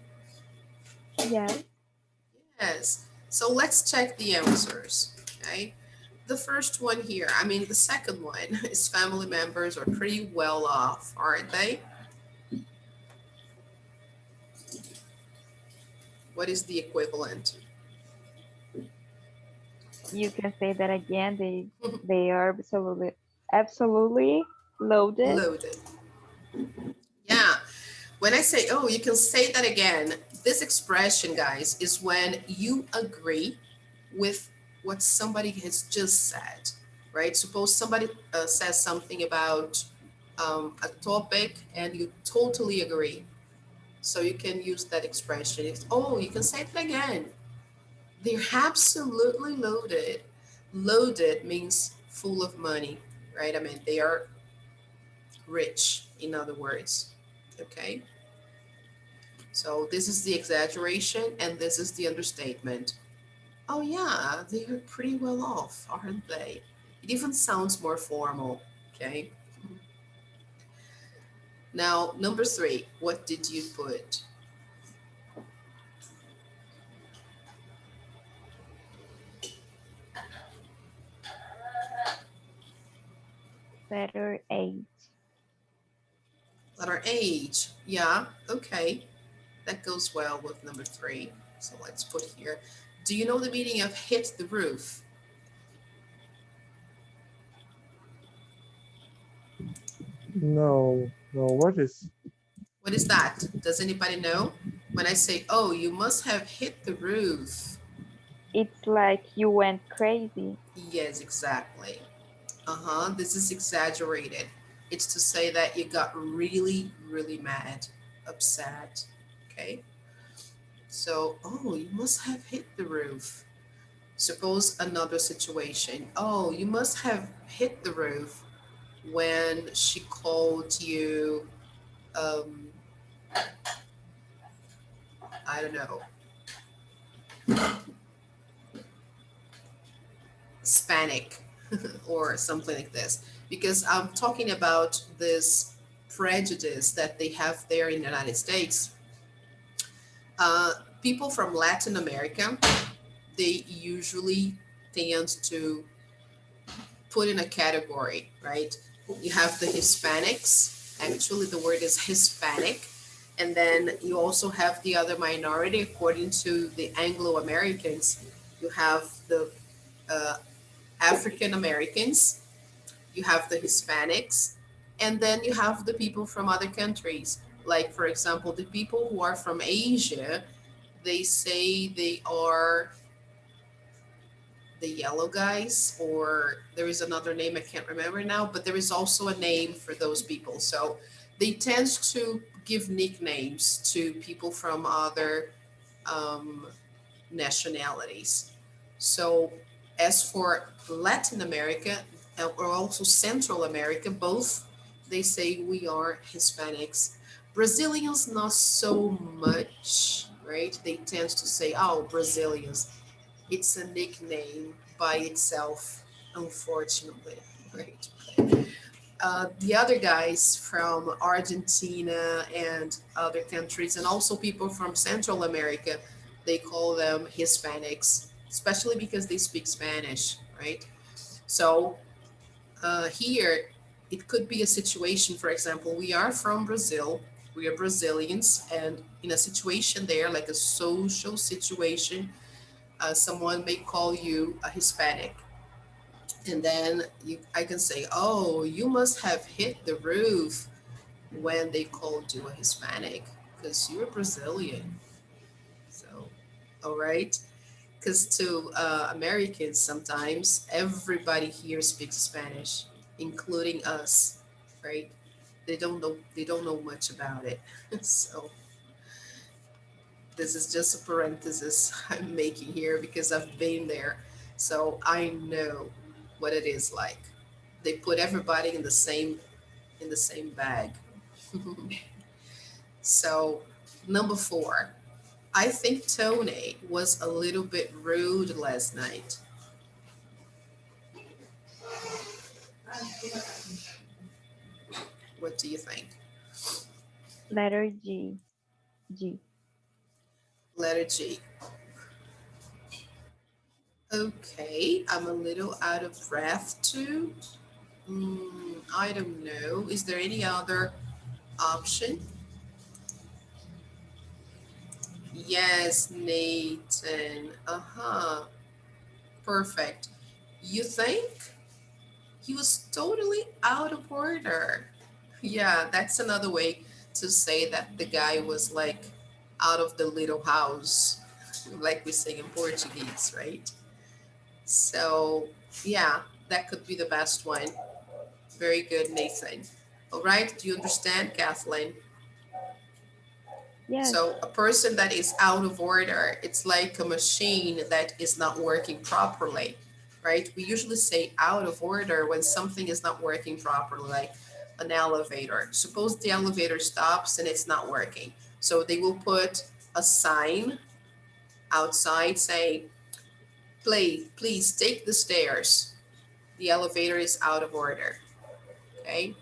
Yes. Yes. So let's check the answers, okay? The first one here, I mean, the second one is family members are pretty well off, aren't they? What is the equivalent? You can say that again. They are absolutely loaded. Loaded. Yeah. When I say, oh, you can say that again, this expression, guys, is when you agree with what somebody has just said, right? Suppose somebody says something about a topic and you totally agree. So you can use that expression. It's, oh, you can say it again. They're absolutely loaded. Loaded means full of money, right? I mean, they are rich, in other words, okay? So this is the exaggeration and this is the understatement. Oh yeah, they are pretty well off, aren't they? It even sounds more formal, okay? Now, number 3, what did you put? Letter H. Letter H, yeah, okay. That goes well with number 3. So let's put here. Do you know the meaning of hit the roof? No, no, what is? What is that? Does anybody know? When I say, oh, you must have hit the roof. It's like you went crazy. Yes, exactly. This is exaggerated. It's to say that you got really, really mad, upset. Okay. So, oh, you must have hit the roof. Suppose another situation. Oh, you must have hit the roof when she called you, um, I don't know, Hispanic or something like this. Because I'm talking about this prejudice that they have there in the United States. People from Latin America, they usually tend to put in a category, right? You have the Hispanics. Actually, the word is Hispanic. And then you also have the other minority, according to the Anglo Americans. You have the African Americans, you have the Hispanics, and then you have the people from other countries. Like, for example, the people who are from Asia, they say they are the yellow guys, or there is another name I can't remember now, but there is also a name for those people. So they tend to give nicknames to people from other nationalities. So as for Latin America or also Central America, both they say we are Hispanics. Brazilians not so much, right? They tend to say, oh, Brazilians. It's a nickname by itself, unfortunately, right? The other guys from Argentina and other countries, and also people from Central America, they call them Hispanics, especially because they speak Spanish, right? So here, it could be a situation, for example, we are from Brazil, we are Brazilians, and in a situation there, like a social situation, someone may call you a Hispanic. And then I can say, oh, you must have hit the roof when they called you a Hispanic because you're Brazilian. So, all right. Because to Americans, sometimes everybody here speaks Spanish, including us, right? They don't know much about it. So this is just a parenthesis I'm making here because I've been there. So I know what it is like. They put everybody in the same bag. So number 4, I think Tony was a little bit rude last night. What do you think? Letter G. G. Letter G. Okay, I'm a little out of breath too. I don't know. Is there any other option? Yes, Nathan. Perfect. You think? He was totally out of order. Yeah, that's another way to say that the guy was like out of the little house, like we say in Portuguese, right? So, yeah, that could be the best one. Very good, Nathan. All right, do you understand, Kathleen? Yes. So a person that is out of order, it's like a machine that is not working properly, right? We usually say out of order when something is not working properly, like an elevator. Suppose the elevator stops and it's not working. So they will put a sign outside saying, please take the stairs. The elevator is out of order, okay?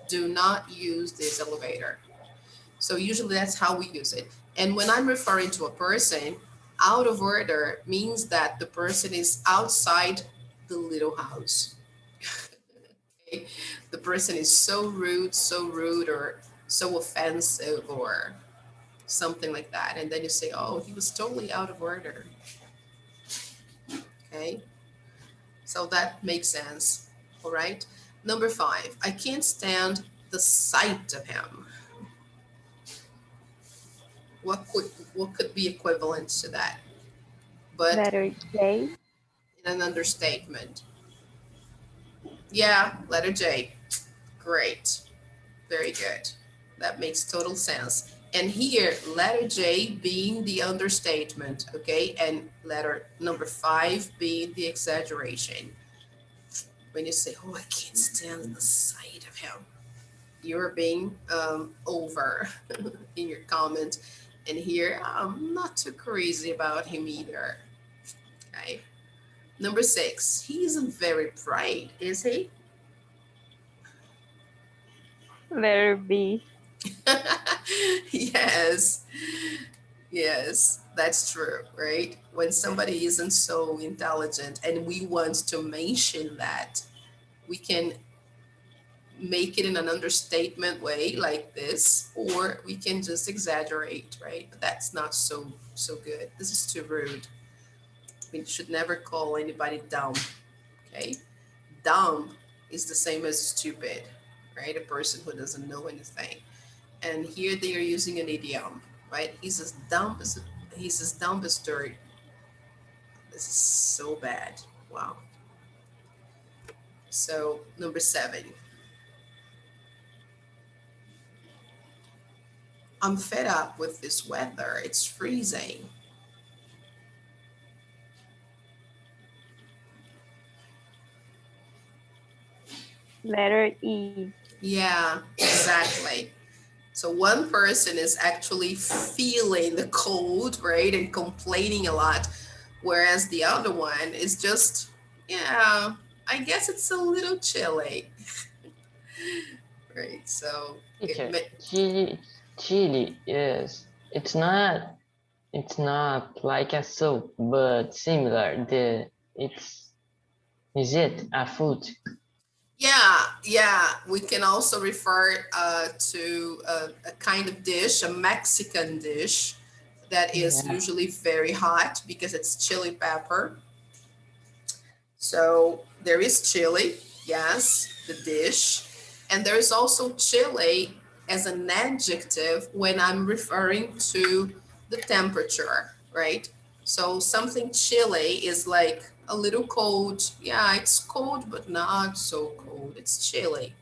Do not use this elevator. So usually that's how we use it. And when I'm referring to a person, out of order means that the person is outside the little house. Okay? The person is so rude, or so offensive, or something like that. And then you say, oh, he was totally out of order. Okay, so that makes sense. All right. Number 5, I can't stand the sight of him. What could be equivalent to that? But letter J. in an understatement. Yeah, letter J. Great. Very good. That makes total sense. And here, letter J being the understatement, okay? And letter number 5 being the exaggeration. When you say, oh, I can't stand the sight of him, you're being over in your comment. And here, I'm not too crazy about him either, okay? Number 6, he isn't very bright, is he? Letter B. Yes, yes, that's true, right? When somebody isn't so intelligent and we want to mention that, we can make it in an understatement way like this, or we can just exaggerate, right? But that's not so good. This is too rude. We should never call anybody dumb, okay? Dumb is the same as stupid, right? A person who doesn't know anything. And here they are using an idiom, right? He's as dumb as dirt. This is so bad. Wow. So number 7, I'm fed up with this weather. It's freezing. Letter E. Yeah, exactly. So one person is actually feeling the cold, right, and complaining a lot, whereas the other one is just, yeah, I guess it's a little chilly. Right, so Teacher, chili is, it's not like a soup, but similar. Is it a food? Yeah, we can also refer to a kind of dish, a Mexican dish that is usually very hot because it's chili pepper. So there is chili, yes, the dish. And there is also chili as an adjective when I'm referring to the temperature, right? So something chilly is like a little cold. Yeah, it's cold, but not so cold. It's chilly,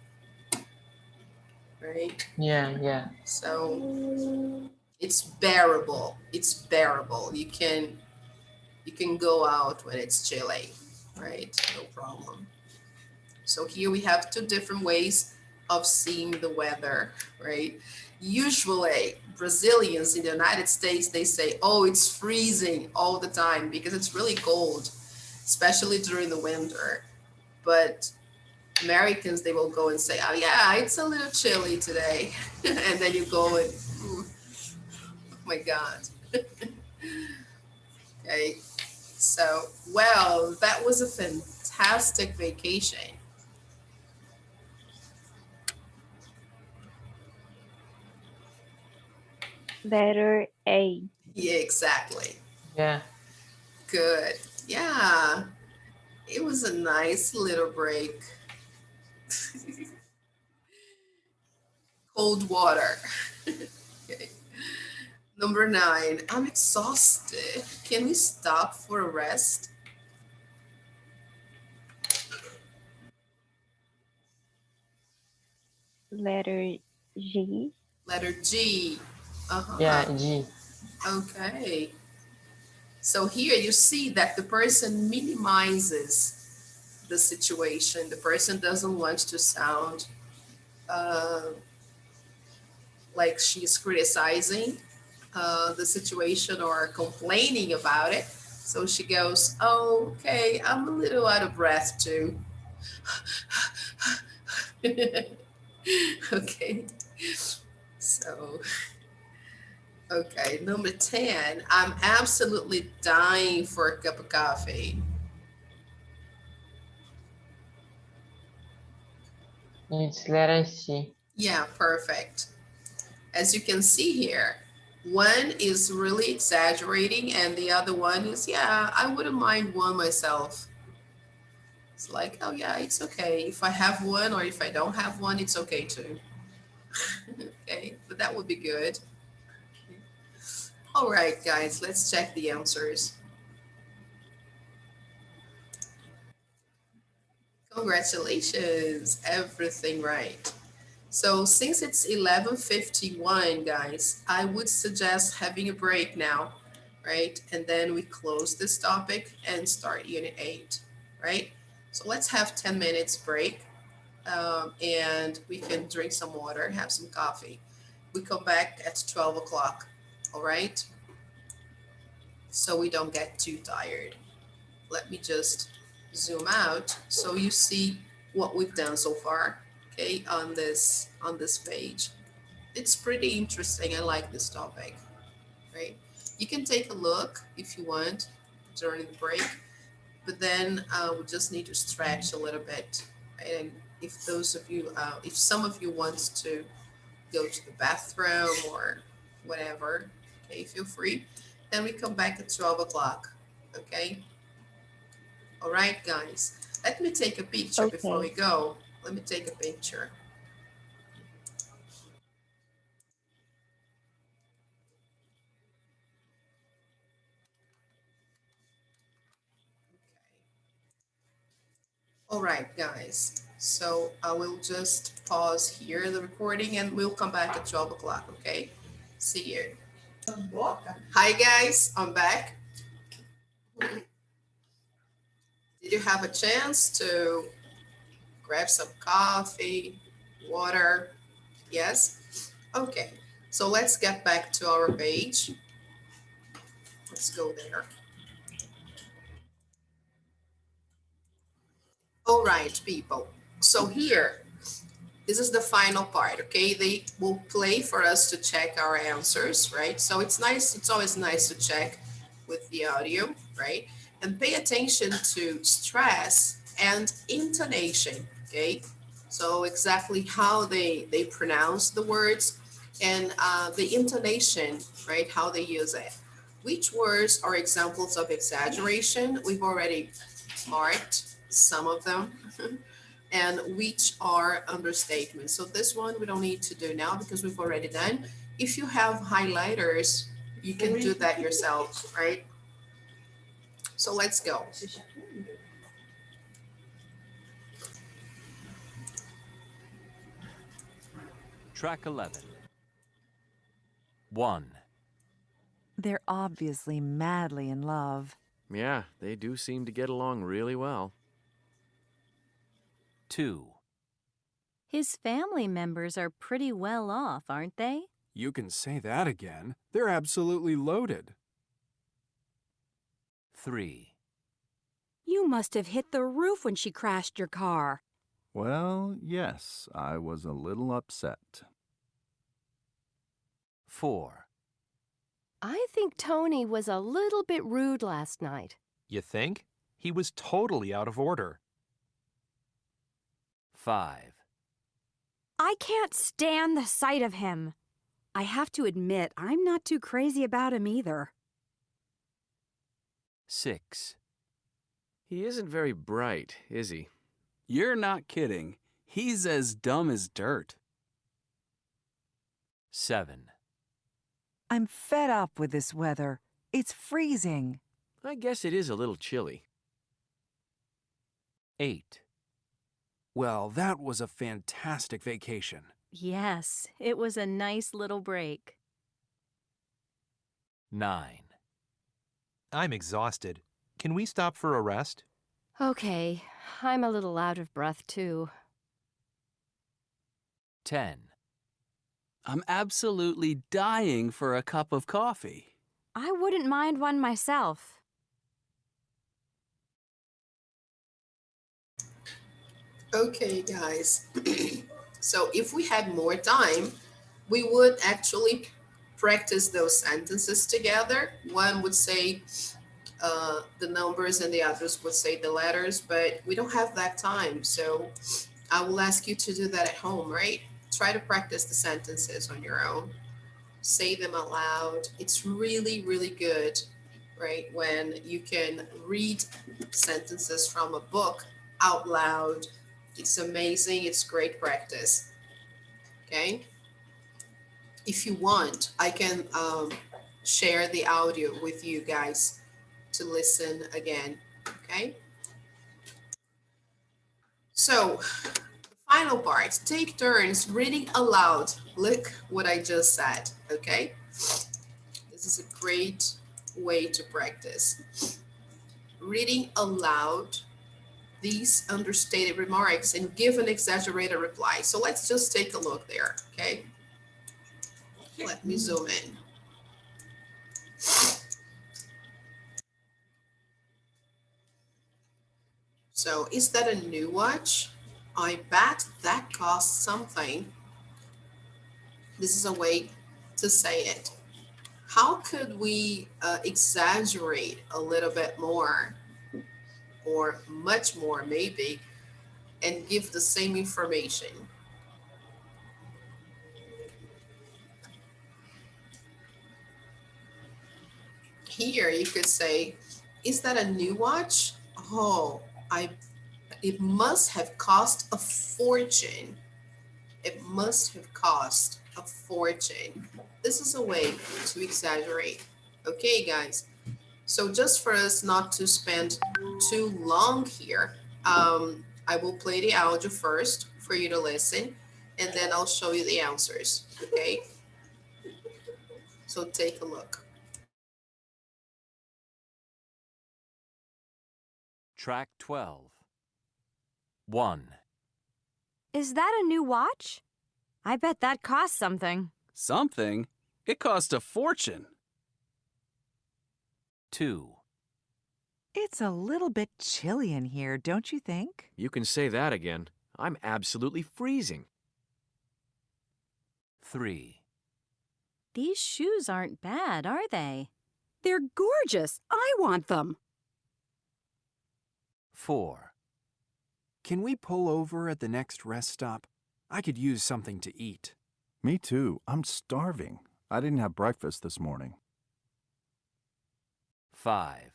right? Yeah. So it's bearable. It's bearable. You can go out when it's chilly, right? No problem. So here we have 2 different ways of seeing the weather, right? Usually Brazilians in the United States, they say, oh, it's freezing all the time because it's really cold, especially during the winter. But Americans, they will go and say, oh yeah, it's a little chilly today. And then you go and, oh my God. Okay, so, well, that was a fantastic vacation. Letter A. Yeah, exactly. Yeah. Good. Yeah, it was a nice little break. Cold water. Okay. Number 9, I'm exhausted. Can we stop for a rest? Letter G. Letter G. Uh-huh. Yeah, G. Okay. So here you see that the person minimizes the situation. The person doesn't want to sound like she's criticizing the situation or complaining about it. So she goes, oh, okay, I'm a little out of breath too. Okay. So, okay, number 10, I'm absolutely dying for a cup of coffee. It's letter C. Yeah, perfect. As you can see here, one is really exaggerating and the other one is, yeah, I wouldn't mind one myself. It's like, oh yeah, it's okay. If I have one or if I don't have one, it's okay too. Okay, but that would be good. All right, guys, let's check the answers. Congratulations, everything right. So since it's 11:51, guys, I would suggest having a break now, right? And then we close this topic and start Unit 8, right? So let's have 10 minutes break and we can drink some water, have some coffee. We come back at 12 o'clock, all right? So we don't get too tired. Let me just zoom out so you see what we've done so far, okay, on this page. It's pretty interesting. I like this topic, right? You can take a look if you want during the break, but then we just need to stretch a little bit. Right? And if those of you, if some of you want to go to the bathroom or whatever, okay, feel free. Then we come back at 12 o'clock, okay? All right, guys. Let me take a picture before we go. Let me take a picture. All right, guys. So I will just pause here the recording and we'll come back at 12 o'clock, okay? See you. Hi, guys. I'm back. Did you have a chance to grab some coffee, water? Yes? Okay. So let's get back to our page. Let's go there. All right, people. So here, this is the final part, okay? They will play for us to check our answers, right? So it's nice, it's always nice to check with the audio, right? And pay attention to stress and intonation, okay? So exactly how they pronounce the words and the intonation, right? How they use it. Which words are examples of exaggeration? We've already marked some of them. And which are understatements. So this one we don't need to do now because we've already done. If you have highlighters, you can do that yourself, right? So let's go. Track 11. 1. They're obviously madly in love. Yeah, they do seem to get along really well. 2. His family members are pretty well off, aren't they? You can say that again. They're absolutely loaded. 3. You must have hit the roof when she crashed your car. Well, yes, I was a little upset. 4. I think Tony was a little bit rude last night. You think? He was totally out of order. 5. I can't stand the sight of him. I have to admit, I'm not too crazy about him either. 6. He isn't very bright, is he? You're not kidding. He's as dumb as dirt. 7. I'm fed up with this weather. It's freezing. I guess it is a little chilly. 8. Well, that was a fantastic vacation. Yes, it was a nice little break. 9. I'm exhausted. Can we stop for a rest? Okay, I'm a little out of breath too. 10. I'm absolutely dying for a cup of coffee. I wouldn't mind one myself. Okay, guys. So if we had more time, we would actually practice those sentences together. One would say the numbers and the others would say the letters, but we don't have that time. So I will ask you to do that at home, right? Try to practice the sentences on your own. Say them aloud. It's really, really good, right? When you can read sentences from a book out loud. It's amazing. It's great practice. Okay. If you want, I can share the audio with you guys to listen again. Okay. So the final part, take turns reading aloud. Look what I just said. Okay. This is a great way to practice. Reading aloud these understated remarks and give an exaggerated reply. So let's just take a look there, okay? Let me zoom in. So is that a new watch? I bet that costs something. This is a way to say it. How could we exaggerate a little bit more or much more maybe and give the same information? Here you could say, is that a new watch? Oh, it must have cost a fortune. It must have cost a fortune. This is a way to exaggerate. Okay, guys. So just for us not to spend too long here, I will play the audio first for you to listen, and then I'll show you the answers, okay? So take a look. Track 12. 1. Is that a new watch? I bet that costs something. Something? It cost a fortune. 2. It's a little bit chilly in here, don't you think? You can say that again. I'm absolutely freezing. 3. These shoes aren't bad, are they? They're gorgeous. I want them. 4. Can we pull over at the next rest stop? I could use something to eat. Me too. I'm starving. I didn't have breakfast this morning. 5.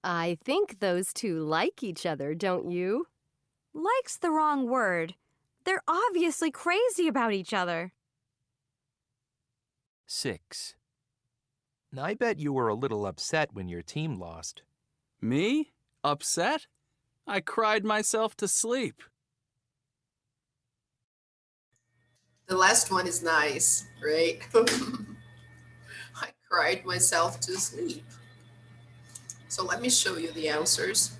I think those two like each other, don't you? Like's the wrong word. They're obviously crazy about each other. 6. I bet you were a little upset when your team lost. Me? Upset? I cried myself to sleep. The last one is nice, right? I cried myself to sleep. So let me show you the answers.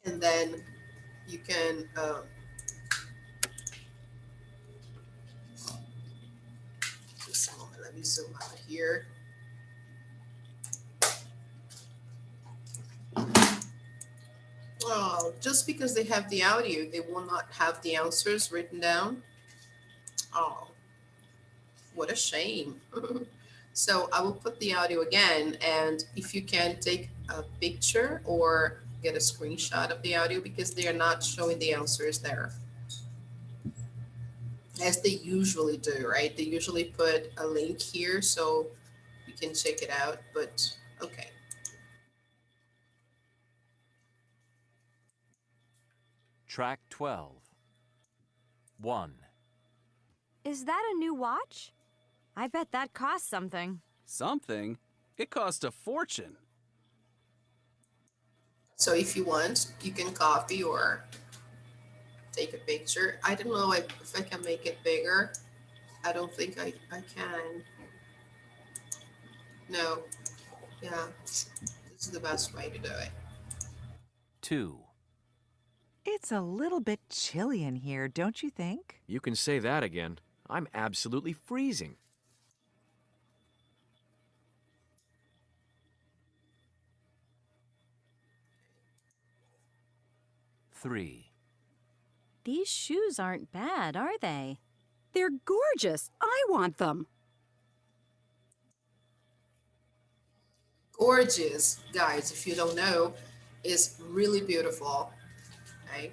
And then you can just a moment, let me zoom out here. All Well, just because they have the audio, they will not have the answers written down. Oh, what a shame. So I will put the audio again, and if you can take a picture or get a screenshot of the audio, because they are not showing the answers there, as they usually do, right? They usually put a link here so you can check it out, but okay. Track 12. 1. Is that a new watch? I bet that costs something. Something? It cost a fortune. So if you want, you can copy or take a picture. I don't know if I can make it bigger. I don't think I can. No. Yeah, this is the best way to do it. 2. It's a little bit chilly in here, don't you think? You can say that again. I'm absolutely freezing. 3. These shoes aren't bad, are they? They're gorgeous. I want them. Gorgeous, guys, if you don't know, is really beautiful. Okay.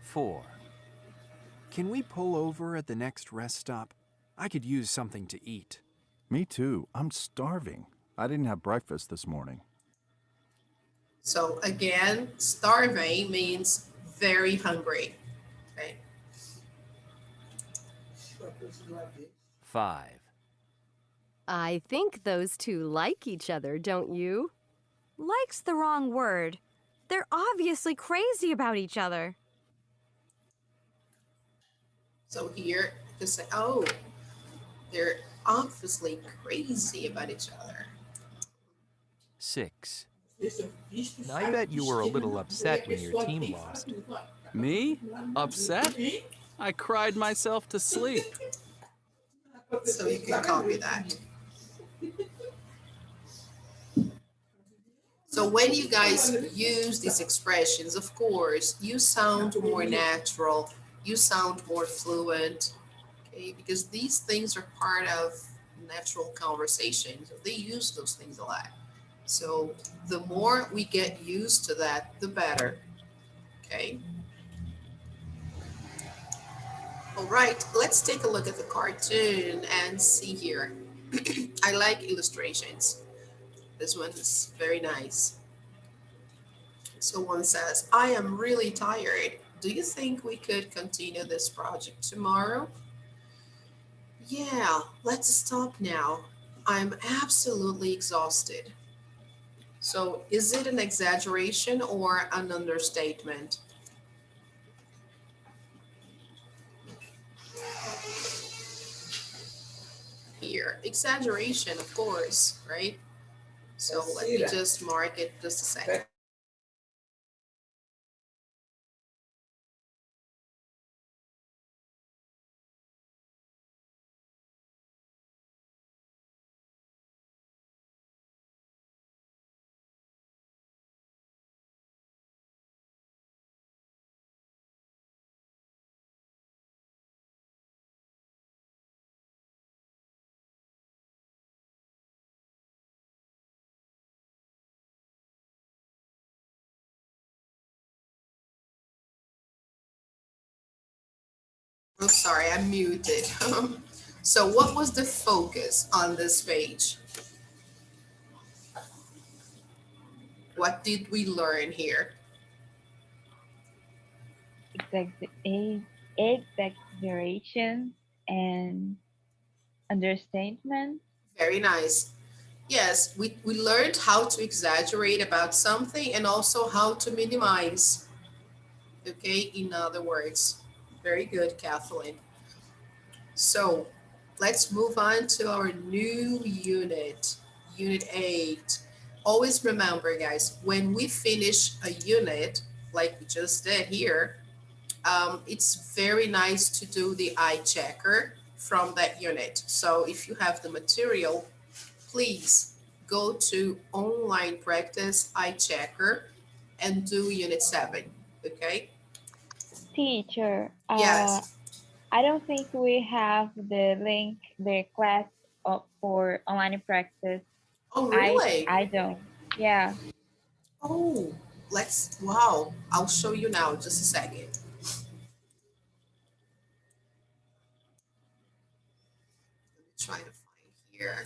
4. Can we pull over at the next rest stop? I could use something to eat. Me too. I'm starving. I didn't have breakfast this morning. So again, starving means very hungry. Okay. 5. I think those two like each other, don't you? Like's the wrong word. They're obviously crazy about each other. So here, just say, oh, they're obviously crazy about each other. 6. I bet you were a little upset when your team lost. Me? Upset? I cried myself to sleep. So you can copy that. So when you guys use these expressions, of course, you sound more natural, you sound more fluent, okay? Because these things are part of natural conversation. So they use those things a lot. So the more we get used to that, the better, okay? All right, let's take a look at the cartoon and see here. I like illustrations. This one is very nice. So one says, I am really tired. Do you think we could continue this project tomorrow? Yeah, let's stop now. I'm absolutely exhausted. So is it an exaggeration or an understatement? Here, exaggeration, of course, right? So let me just mark it just a second. Oh, sorry, I'm muted. So what was the focus on this page? What did we learn here? Exaggeration and understatement. Very nice. Yes, we learned how to exaggerate about something and also how to minimize. Okay, in other words. Very good, Kathleen. So let's move on to our new unit, Unit 8. Always remember, guys, when we finish a unit, like we just did here, it's very nice to do the eye checker from that unit. So if you have the material, please go to online practice iChecker and do unit 7, okay? Teacher, Yes. I don't think we have the link, the class for online practice. Oh, really? I don't. Yeah. Oh, wow. I'll show you now, just a second. Let me try to find here.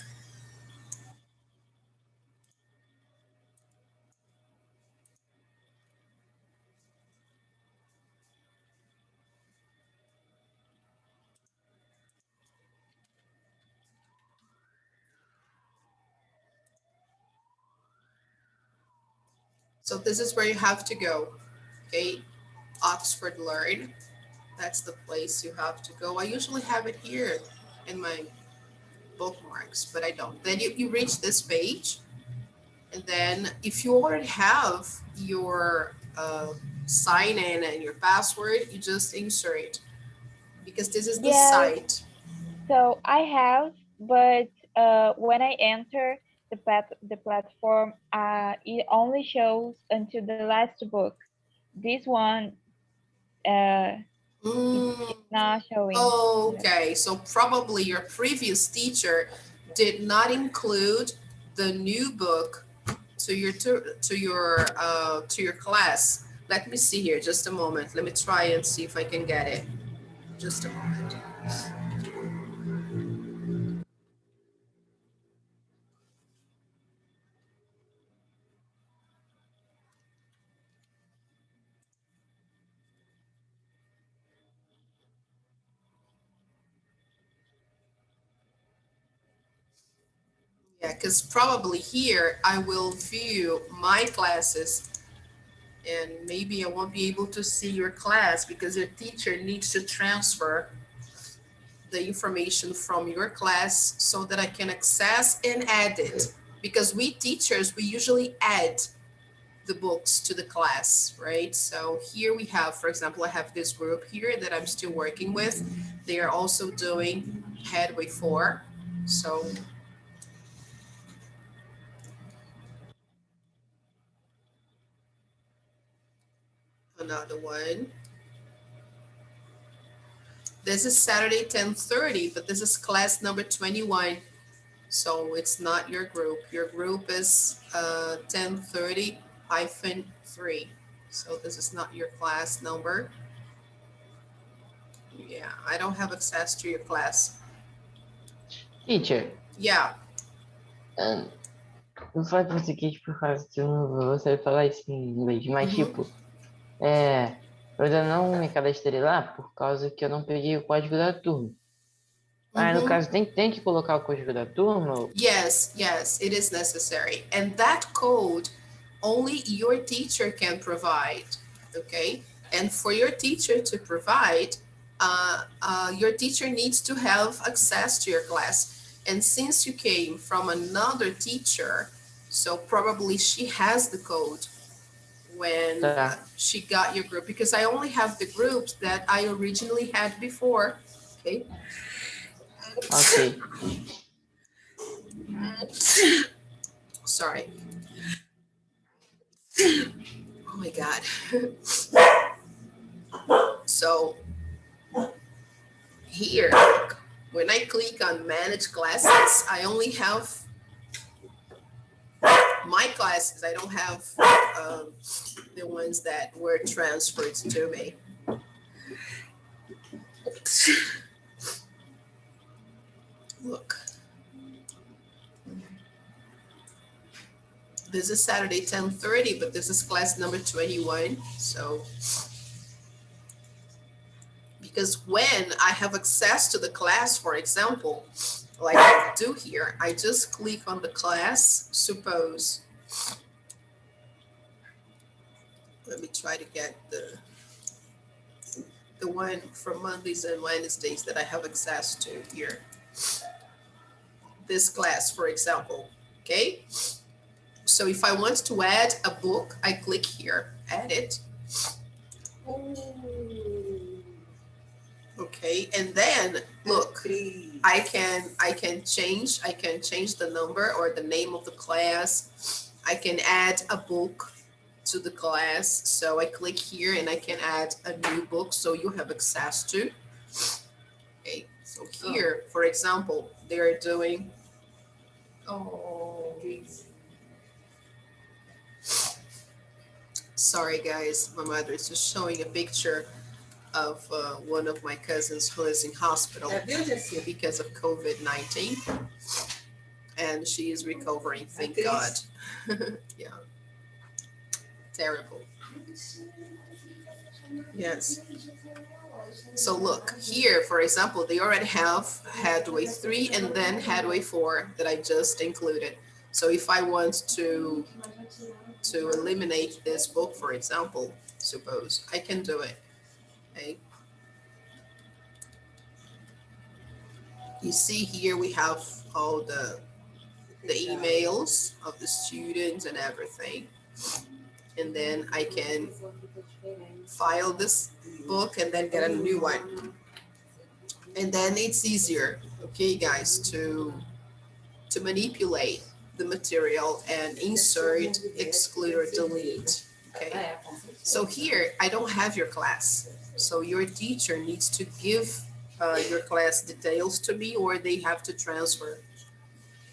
So this is where you have to go, okay? Oxford Learn. That's the place you have to go. I usually have it here in my bookmarks, but I don't. Then you reach this page, and then if you already have your sign in and your password, you just insert it, because this is the Yes. site. So I have, but when I enter the platform, it only shows until the last book. This one, it's not showing. Okay, so probably your previous teacher did not include the new book to your class. Let me see here, just a moment. Let me try and see if I can get it. Just a moment. Yeah, because probably here I will view my classes, and maybe I won't be able to see your class because your teacher needs to transfer the information from your class so that I can access and add it. Because we teachers, we usually add the books to the class, right? So here we have, for example, I have this group here that I'm still working with. They are also doing Headway 4. So another one. This is Saturday 10:30, but this is class number 21. So it's not your group. Your group is 1030-3. So this is not your class number. Yeah, I don't have access to your class. Teacher. Yeah. Não foi português por causa que eu não vou saber falar isso em inglês, mas tipo, eu ainda não me cadastrei lá por causa que eu não peguei o código da turma. No caso, tem que colocar o código da turma? Yes, it is necessary. And that code, only your teacher can provide, okay? And for your teacher to provide, your teacher needs to have access to your class. And since you came from another teacher, so probably she has the code when she got your group, because I only have the groups that I originally had before, okay? Okay. Sorry. Oh my God. So here, when I click on manage classes, I only have my classes. I don't have the ones that were transferred to me. Look. This is Saturday 10:30, but this is class number 21. So, because when I have access to the class, for example, like I do here, I just click on the class, suppose. Let me try to get the one from Mondays and Wednesdays that I have access to here. This class, for example, okay? So if I want to add a book, I click here, add it. Okay, and then look, I can change the number or the name of the class. I can add a book to the class. So I click here and I can add a new book so you have access to. Okay, so here, for example, they're doing, oh, sorry guys, my mother is just showing a picture of one of my cousins who is in hospital because of COVID-19, and she is recovering, thank God. Yeah, terrible. Yes. So look, here, for example, they already have Headway 3 and then Headway 4 that I just included. So if I want to eliminate this book, for example, suppose, I can do it. Okay. You see here we have all the emails of the students and everything. And then I can file this book and then get a new one. And then it's easier, okay, guys, to manipulate the material and insert, exclude, or delete. Okay. So here, I don't have your class. So your teacher needs to give your class details to me, or they have to transfer.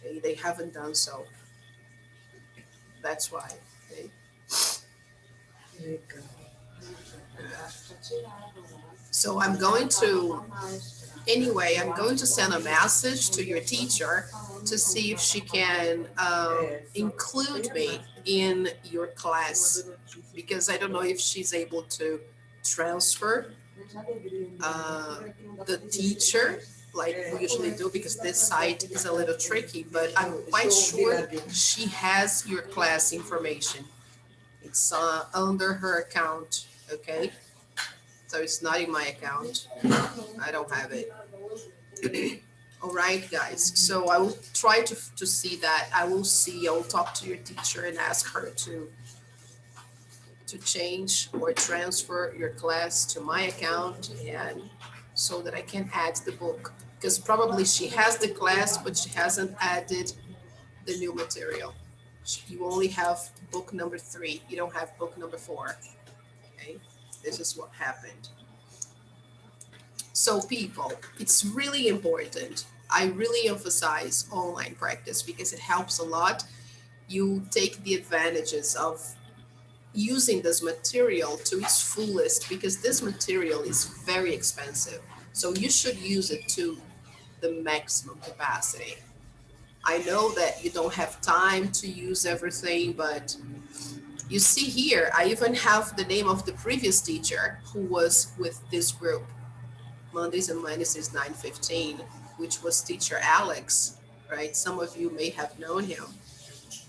Okay. They haven't done so. That's why. Okay. So I'm going to, anyway, I'm going to send a message to your teacher to see if she can include me in your class, because I don't know if she's able to transfer the teacher like we usually do, because this site is a little tricky, but I'm quite sure she has your class information. It's under her account, okay? So it's not in my account. I don't have it. All right, guys. So I will try to see that. I will talk to your teacher and ask her to change or transfer your class to my account, and so that I can add the book. Because probably she has the class, but she hasn't added the new material. You only have book number 3. You don't have book number 4. Okay, this is what happened. So people, it's really important. I really emphasize online practice because it helps a lot. You take the advantages of using this material to its fullest, because this material is very expensive. So you should use it to the maximum capacity. I know that you don't have time to use everything, but you see here, I even have the name of the previous teacher who was with this group, Mondays and Wednesdays 9:15, which was teacher Alex, right? Some of you may have known him.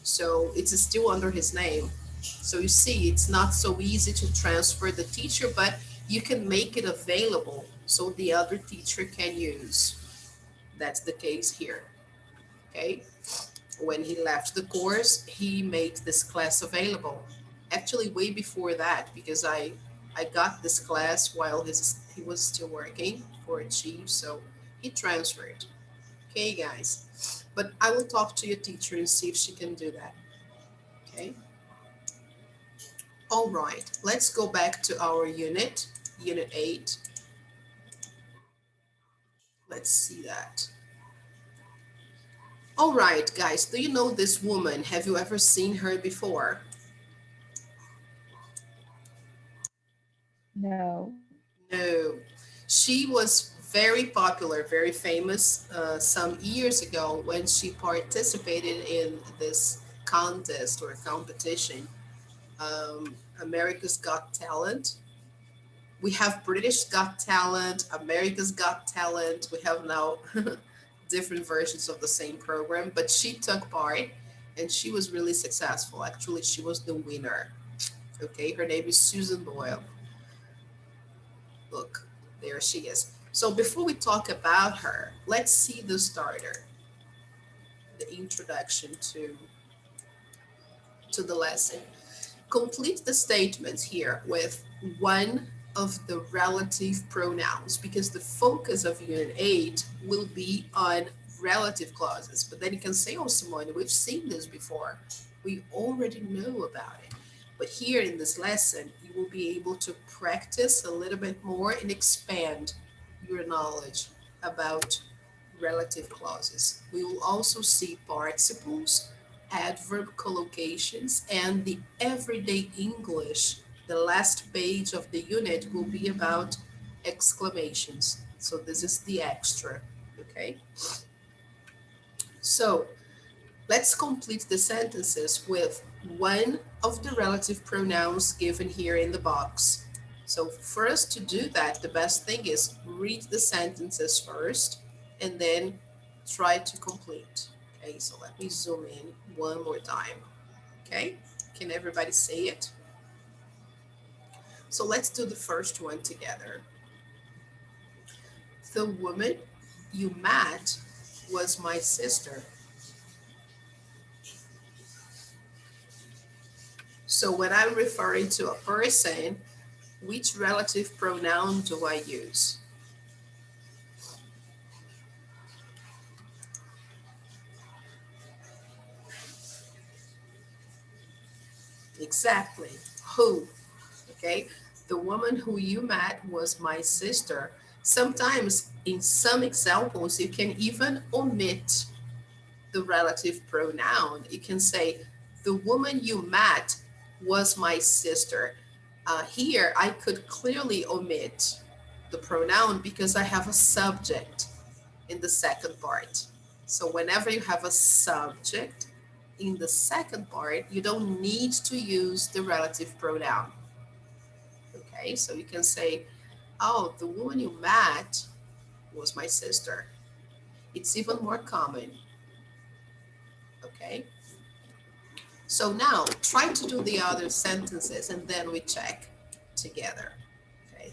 So it's still under his name. So you see, it's not so easy to transfer the teacher, but you can make it available so the other teacher can use. That's the case here, okay? When he left the course, he made this class available. Actually, way before that, because I got this class while he was still working for a chief, so he transferred. Okay, guys. But I will talk to your teacher and see if she can do that. Okay. All right, let's go back to our unit 8. Let's see that. All right, guys, do you know this woman? Have you ever seen her before? No. No. She was very popular, very famous some years ago when she participated in this contest or competition, America's Got Talent. We have British Got Talent, America's Got Talent. We have now different versions of the same program, but she took part and she was really successful. Actually, she was the winner. Okay, her name is Susan Boyle. Look, there she is. So before we talk about her, let's see the starter, the introduction to the lesson. Complete the statements here with 1 of the relative pronouns, because the focus of Unit 8 will be on relative clauses. But then you can say, oh, Simone, we've seen this before. We already know about it. But here in this lesson, you will be able to practice a little bit more and expand your knowledge about relative clauses. We will also see participles, adverb collocations, and the everyday English. The last page of the unit will be about exclamations. So this is the extra, okay? So let's complete the sentences with one of the relative pronouns given here in the box. So for us to do that, the best thing is read the sentences first and then try to complete. Okay, so let me zoom in one more time. Okay, can everybody say it? So let's do the first one together. The woman you met was my sister. So when I'm referring to a person, which relative pronoun do I use? Exactly. Who? Okay. The woman who you met was my sister. Sometimes in some examples, you can even omit the relative pronoun. You can say, the woman you met was my sister. Here, I could clearly omit the pronoun because I have a subject in the second part. So whenever you have a subject in the second part, you don't need to use the relative pronoun. Okay, so you can say, oh, the woman you met was my sister. It's even more common. Okay, so now try to do the other sentences and then we check together. Okay.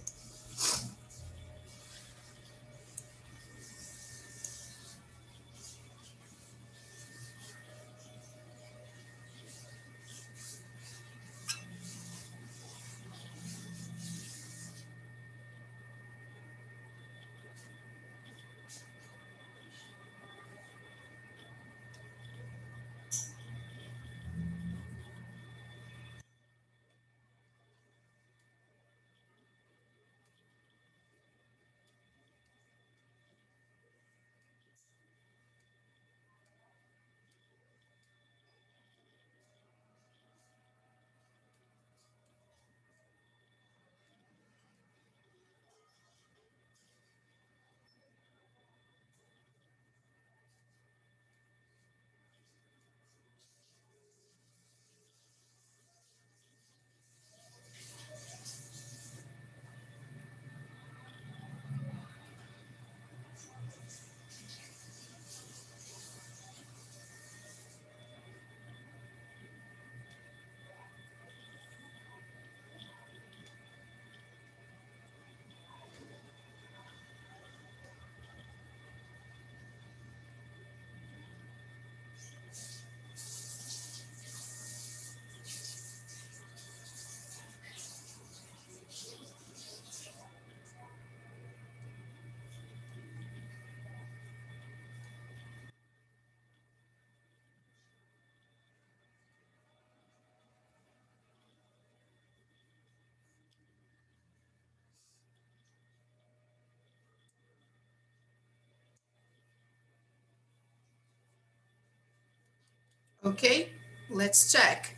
Okay, let's check.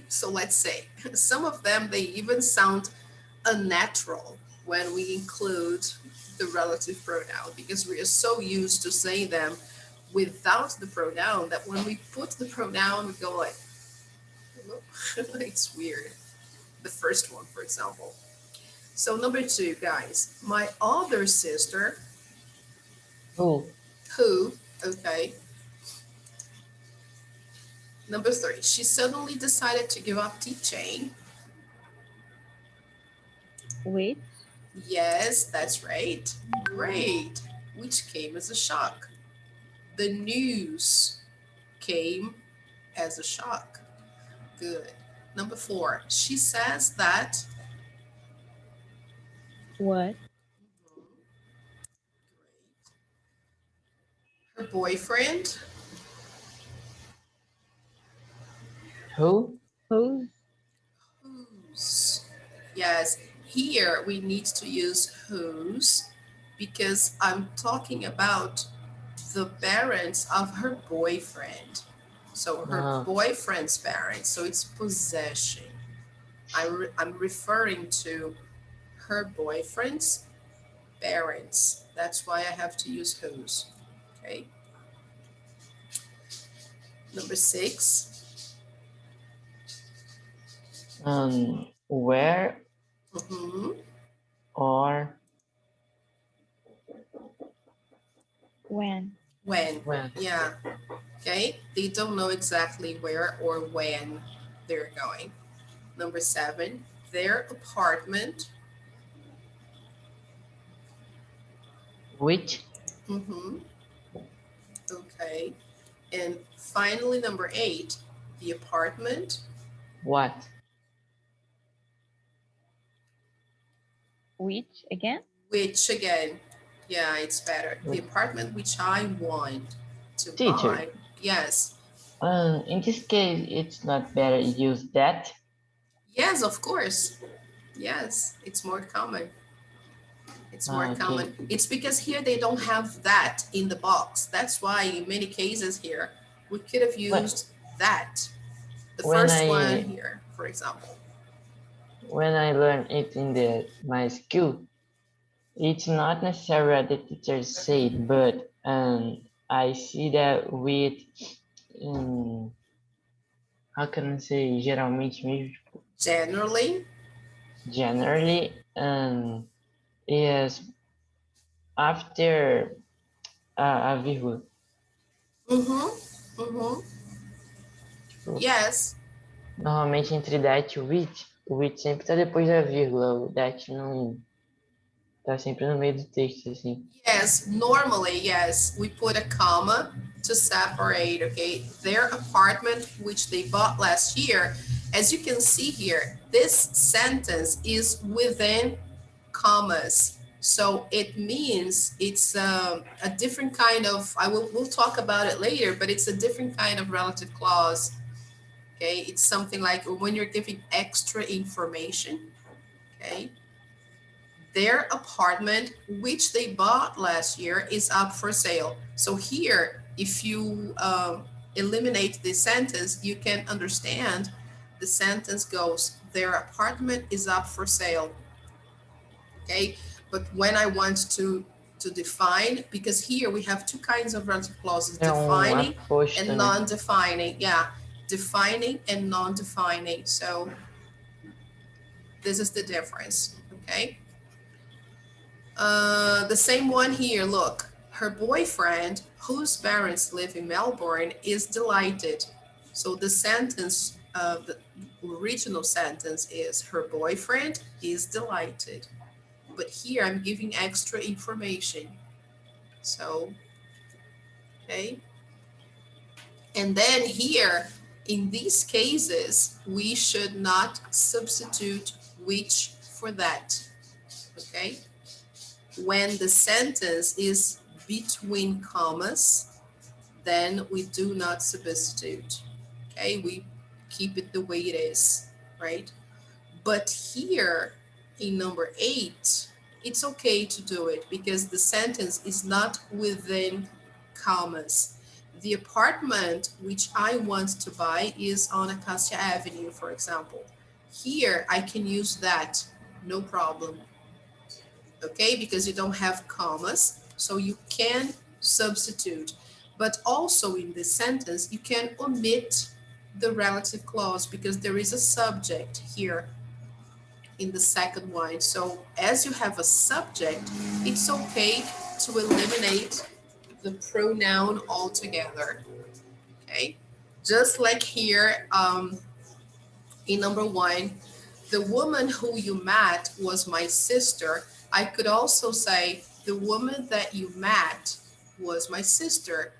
So let's say some of them, they even sound unnatural when we include the relative pronoun because we are so used to saying them without the pronoun that when we put the pronoun, we go like, it's weird. The first one, for example. So number 2, guys, my other sister. Who? Who, okay. Number 3, she suddenly decided to give up teaching. Which? Yes, that's right. Great. Which came as a shock. The news came as a shock. Good. Number 4, she says that What? Her boyfriend. Who? Whose? Whose. Yes, here we need to use whose because I'm talking about the parents of her boyfriend. So her boyfriend's parents. So it's possession. I'm referring to her boyfriend's parents. That's why I have to use whose. Okay. Number 6. Where Mm-hmm. or When? When. Yeah. Okay. They don't know exactly where or when they're going. Number 7. Their apartment. which? Mm-hmm. Okay. And finally, number 8. The apartment. What? Which again? Which again. Yeah, it's better. The apartment which I want to Teacher. buy. Yes. In this case, it's not better use that. Yes, of course. Yes, it's more common. It's more common. It's because here they don't have that in the box. That's why in many cases here, we could have used that. The first one here, for example. When I learn it in my school, it's not necessarily what the teacher said, but I see that with, how can I say, geralmente mesmo? Generally, is after a vírgula. Yes. Normalmente entre that e o which sempre tá depois da vírgula, o that não tá sempre no meio do texto, assim. Yes, normally, yes, we put a comma to separate, okay, their apartment, which they bought last year. As you can see here, this sentence is within commas. So it means it's a different kind of, we'll talk about it later, but it's a different kind of relative clause. Okay, it's something like when you're giving extra information, okay? Their apartment, which they bought last year, is up for sale. So here, if you eliminate this sentence, you can understand the sentence goes, their apartment is up for sale. Okay, but when I want to define, because here we have two kinds of relative clauses, defining and non-defining. Yeah, defining and non-defining. So this is the difference, okay? The same one here, look. Her boyfriend, whose parents live in Melbourne, is delighted. So the sentence, the original sentence is, her boyfriend is delighted. But here I'm giving extra information. So, okay. And then here, in these cases, we should not substitute which for that, okay? When the sentence is between commas, then we do not substitute, okay? We keep it the way it is, right? But here in number 8, it's okay to do it because the sentence is not within commas. The apartment which I want to buy is on Acacia Avenue, for example. Here I can use that, no problem. Okay, because you don't have commas, so you can substitute. But also in this sentence, you can omit the relative clause because there is a subject here in the second one. So as you have a subject, it's okay to eliminate the pronoun altogether, okay? Just like here in number 1, the woman who you met was my sister. I could also say the woman that you met was my sister.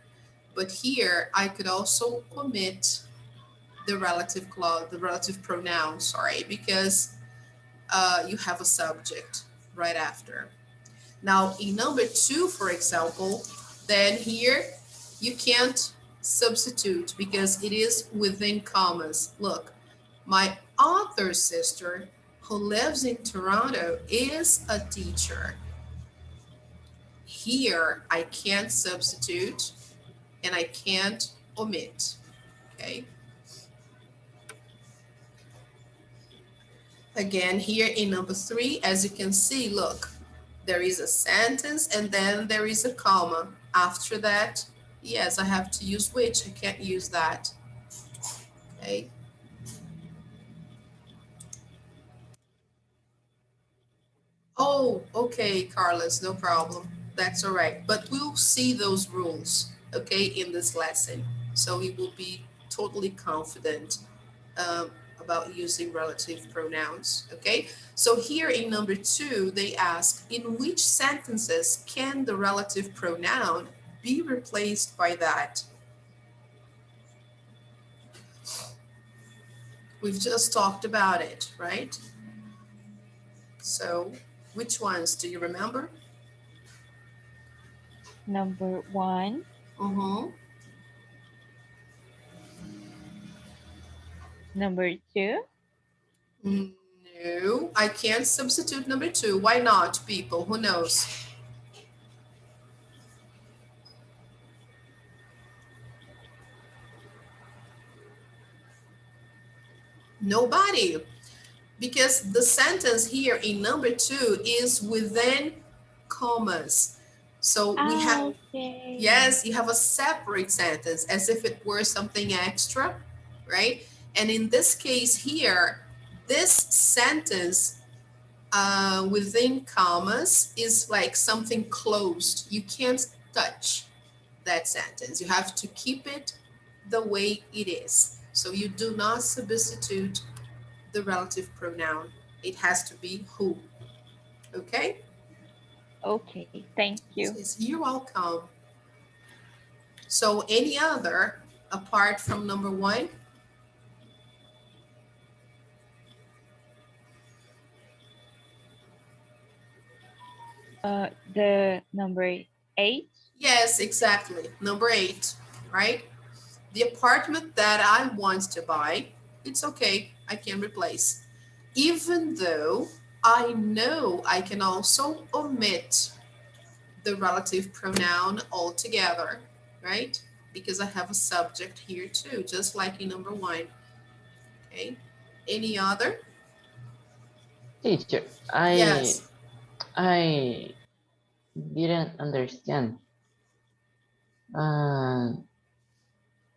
But here I could also omit the relative clause, the relative pronoun, sorry, because you have a subject, right after. Now, in number 2, for example, then here you can't substitute because it is within commas. Look, my other sister who lives in Toronto is a teacher. Here, I can't substitute and I can't omit, okay? Again, here in number 3, as you can see, look, there is a sentence and then there is a comma. After that, yes, I have to use which. I can't use that, okay? Oh, okay, Carlos, no problem. That's all right. But we'll see those rules, okay, in this lesson. So we will be totally confident about using relative pronouns, okay? So here in number 2, they ask, in which sentences can the relative pronoun be replaced by that? We've just talked about it, right? So which ones do you remember? Number 1. Number 2. No, I can't substitute number 2. Why not, people? Who knows? Nobody. Because the sentence here in number 2 is within commas. So we have, yes, you have a separate sentence as if it were something extra, right? And in this case here, this sentence within commas is like something closed. You can't touch that sentence. You have to keep it the way it is. So you do not substitute the relative pronoun. It has to be who. Okay? Okay, thank you. You're welcome. So any other apart from number 1? The number 8? Yes, exactly. Number 8, right? The apartment that I want to buy, it's okay. I can replace. Even though I know I can also omit the relative pronoun altogether, right? Because I have a subject here too, just like in number 1. Okay. Any other? Teacher, Yes. I didn't understand.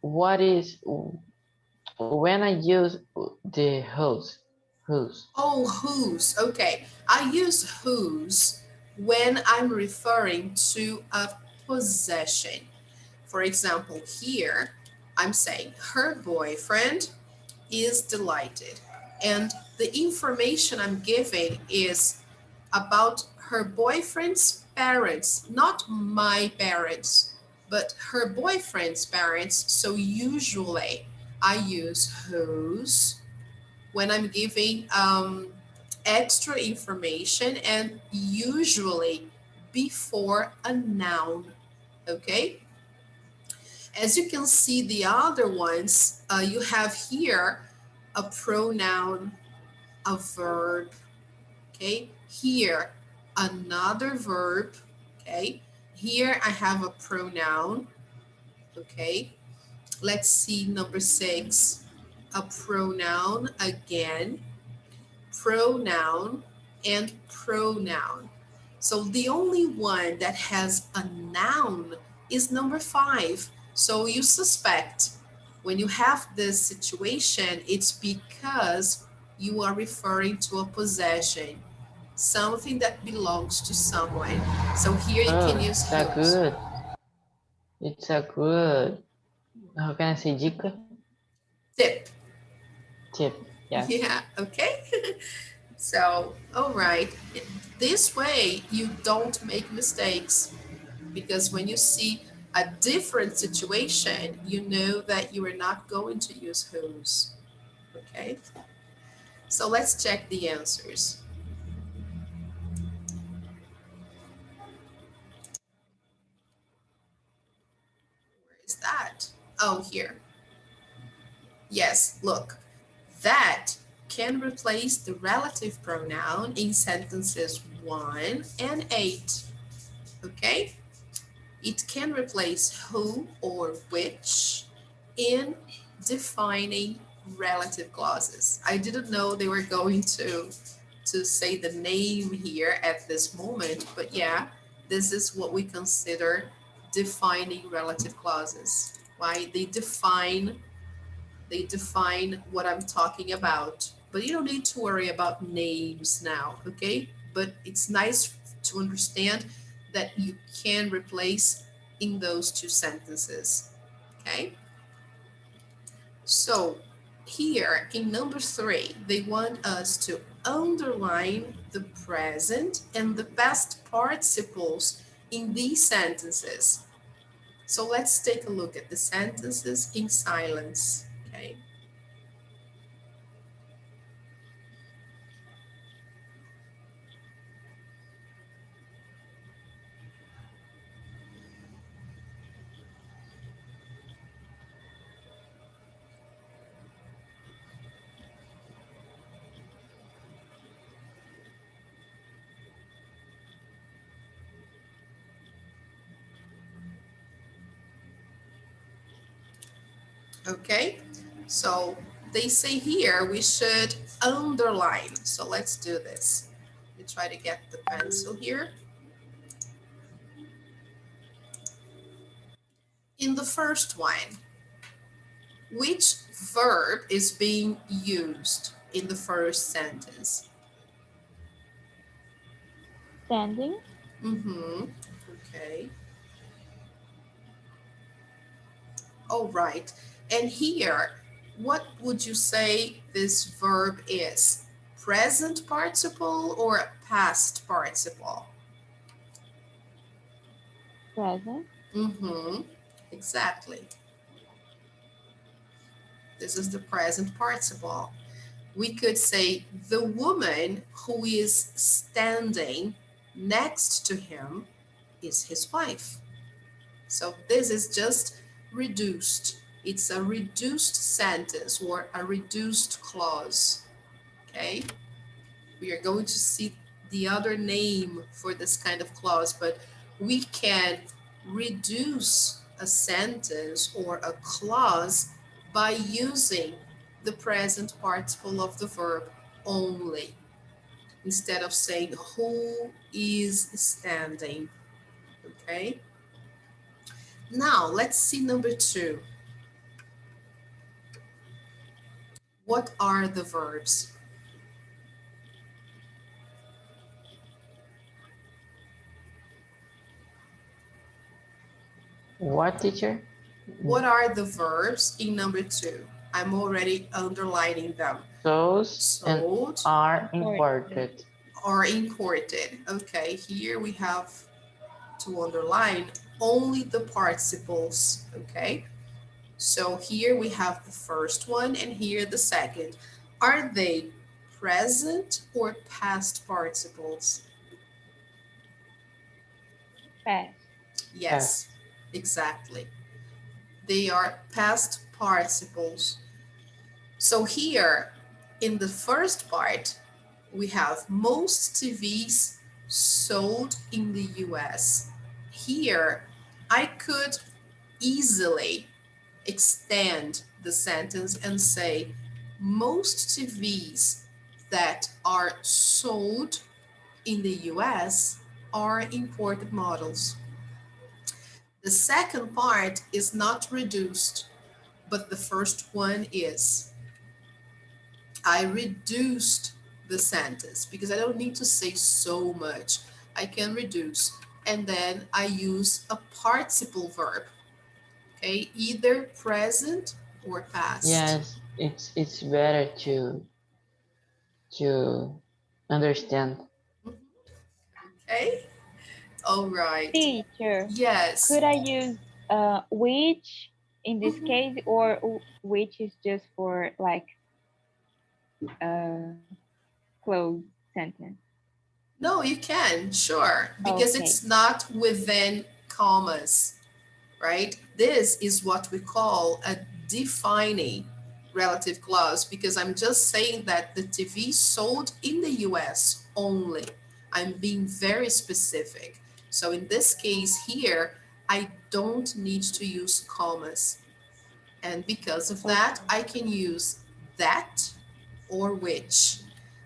What is when I use the whose? Oh, whose. Okay. I use whose when I'm referring to a possession. For example, here I'm saying her boyfriend is delighted. And the information I'm giving is about her boyfriend's parents, not my parents, but her boyfriend's parents. So usually I use whose when I'm giving extra information and usually before a noun, okay? As you can see, the other ones, you have here a pronoun, a verb, okay? Here, another verb, okay? Here I have a pronoun, okay? Let's see number 6, a pronoun again, pronoun, and pronoun. So the only one that has a noun is number 5. So you suspect when you have this situation, it's because you are referring to a possession, something that belongs to someone. So here you can use it's a whose. good. It's a good. How can I say dica? Tip. Tip. Yeah. Yeah. Okay. So, all right. This way you don't make mistakes, because when you see a different situation, you know that you are not going to use whose. Okay. So let's check the answers. Oh, here. Yes, look. That can replace the relative pronoun in sentences 1 and 8. Okay? It can replace who or which in defining relative clauses. I didn't know they were going to say the name here at this moment, but yeah, this is what we consider defining relative clauses. Why they define what I'm talking about, but you don't need to worry about names now, okay? But it's nice to understand that you can replace in those two sentences, okay? So here in number 3, they want us to underline the present and the past participles in these sentences. So let's take a look at the sentences in silence, okay? Okay, so they say here we should underline. So let's do this. We try to get the pencil here. In the first one, which verb is being used in the first sentence? Standing. Mm-hmm. Okay. All right. And here, what would you say this verb is? Present participle or past participle? Present. Mm-hmm. Exactly. This is the present participle. We could say the woman who is standing next to him is his wife. So this is just reduced. It's a reduced sentence or a reduced clause. Okay? We are going to see the other name for this kind of clause, but we can reduce a sentence or a clause by using the present participle of the verb only, instead of saying who is standing. Okay? Now, let's see number 2. What are the verbs? What, teacher? What are the verbs in number 2? I'm already underlining them. Those and Sold are imported. or imported. Okay, here we have to underline only the participles. Okay, so here we have the first one and here the second. Are they present or past participles? Past. Yes, exactly. They are past participles. So here in the first part, we have most TVs sold in the US. Here, I could easily extend the sentence and say most TVs that are sold in the US are imported models. The second part is not reduced, but the first one is. I reduced the sentence because I don't need to say so much. I can reduce. And then I use a participle verb. Okay, either present or past. Yes, it's better to understand. Okay, all right. Teacher. Yes. Could I use which in this case, or which is just for like closed sentence? No, you can, sure, because Okay. it's not within commas. right? This is what we call a defining relative clause because I'm just saying that the TV sold in the US only. I'm being very specific. So in this case here, I don't need to use commas. And because of that, I can use that or which.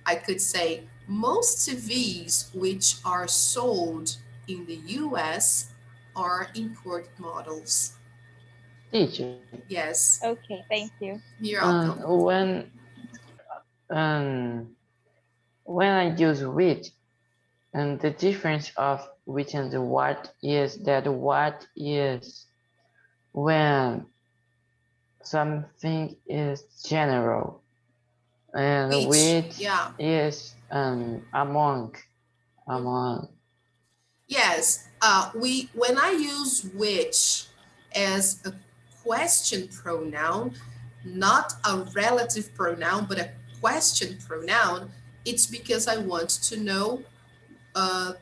I could say most TVs which are sold in the US are import models. Teacher, Yes, Okay, thank you. you're um, welcome. when um, when I use which, and the difference of which and the what is that what is when something is general, and Which, which yeah. is among. Yes, we when I use which as a question pronoun, not a relative pronoun, but a question pronoun, it's because I want to know uh,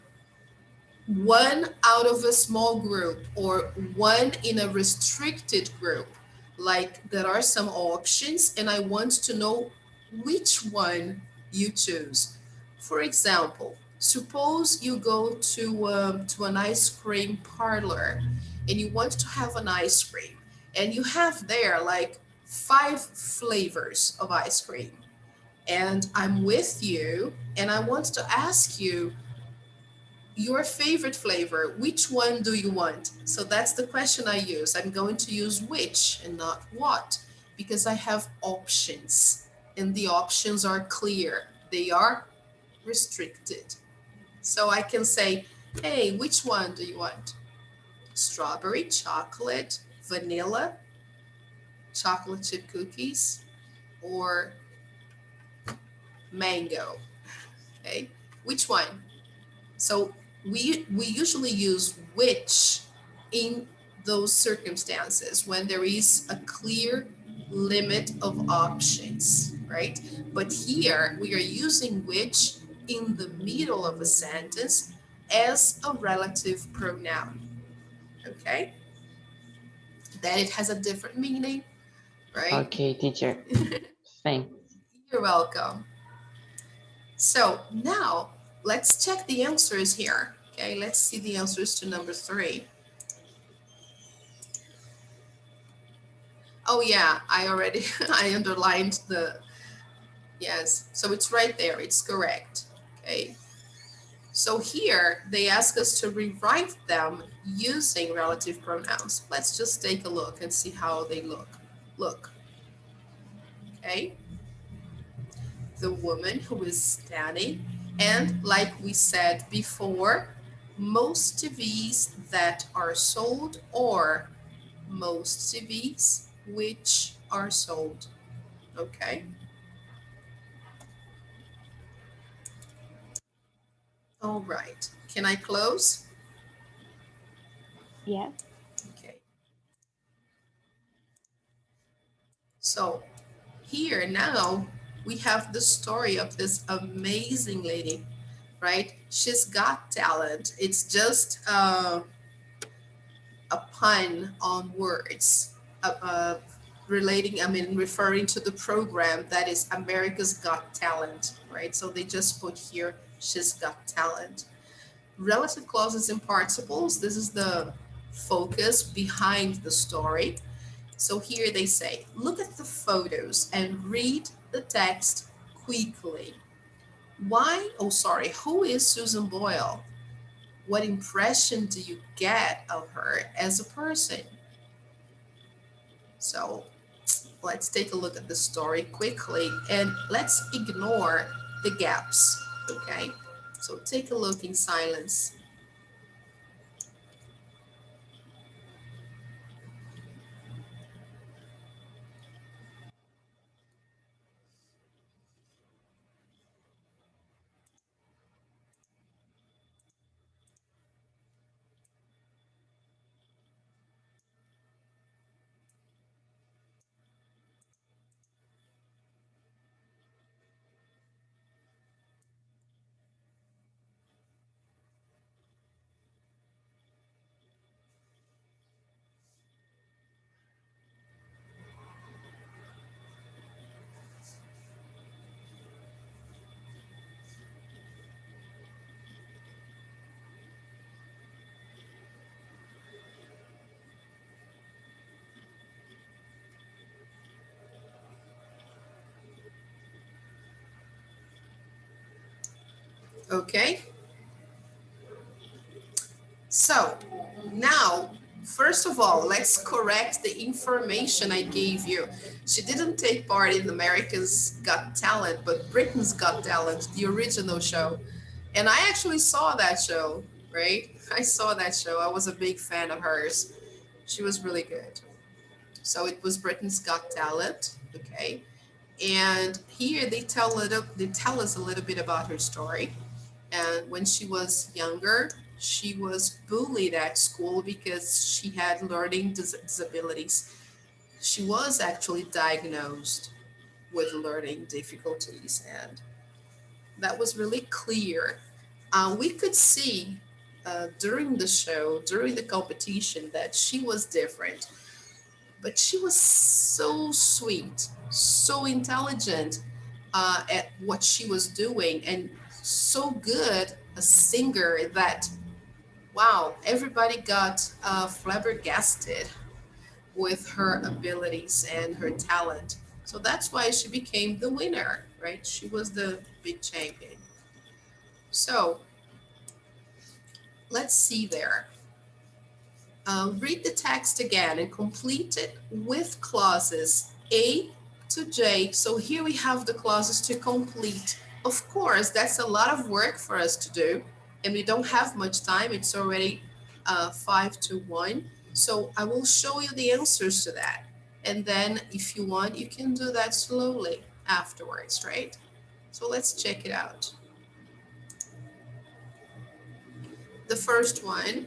one out of a small group or one in a restricted group. Like there are some options, and I want to know which one you choose. For example, suppose you go to an ice cream parlor and you want to have an ice cream, and you have there like 5 flavors of ice cream. And I'm with you, and I want to ask you your favorite flavor, which one do you want? So that's the question I use. I'm going to use which and not what because I have options and the options are clear. They are restricted. So I can say, hey, which one do you want? Strawberry, chocolate, vanilla, chocolate chip cookies, or mango? Okay, which one? So we usually use which in those circumstances when there is a clear limit of options, right? But here we are using which in the middle of a sentence as a relative pronoun, okay? That it has a different meaning, right? Okay, teacher. Thanks. You're welcome. So now let's check the answers here. Okay, let's see the answers to number 3. Oh yeah, I already, I underlined the, yes. So it's right there, it's correct. Okay. So here they ask us to rewrite them using relative pronouns. Let's just take a look and see how they look. Look, okay. The woman who is standing, and like we said before, most TVs that are sold or most TVs which are sold. Okay. All right. Can I close? Yes. Okay. So here now we have the story of this amazing lady, right? She's got talent. It's just a pun on words, relating, I mean, referring to the program that is America's Got Talent, right? So they just put here, she's got talent. Relative clauses and participles, this is the focus behind the story. So here they say, look at the photos and read the text quickly. Why, oh sorry, who is Susan Boyle? What impression do you get of her as a person? So let's take a look at the story quickly and let's ignore the gaps, okay? So take a look in silence. Okay? So now, first of all, let's correct the information I gave you. She didn't take part in America's Got Talent, but Britain's Got Talent, the original show. And I actually saw that show, right? I saw that show. I was a big fan of hers. She was really good. So it was Britain's Got Talent, okay? And here they tell us a little bit about her story. And when she was younger, she was bullied at school because she had learning disabilities. She was actually diagnosed with learning difficulties, and that was really clear. We could see during the show, during the competition, that she was different, but she was so sweet, so intelligent at what she was doing, and so good a singer that, wow, everybody got flabbergasted with her abilities and her talent. So that's why she became the winner, right? She was the big champion. So let's see there. Read the text again and complete it with clauses A to J. So here we have the clauses to complete. Of course, that's a lot of work for us to do, and we don't have much time. It's already 5 to 1. So I will show you the answers to that. And then if you want, you can do that slowly afterwards, right? So let's check it out. The first one,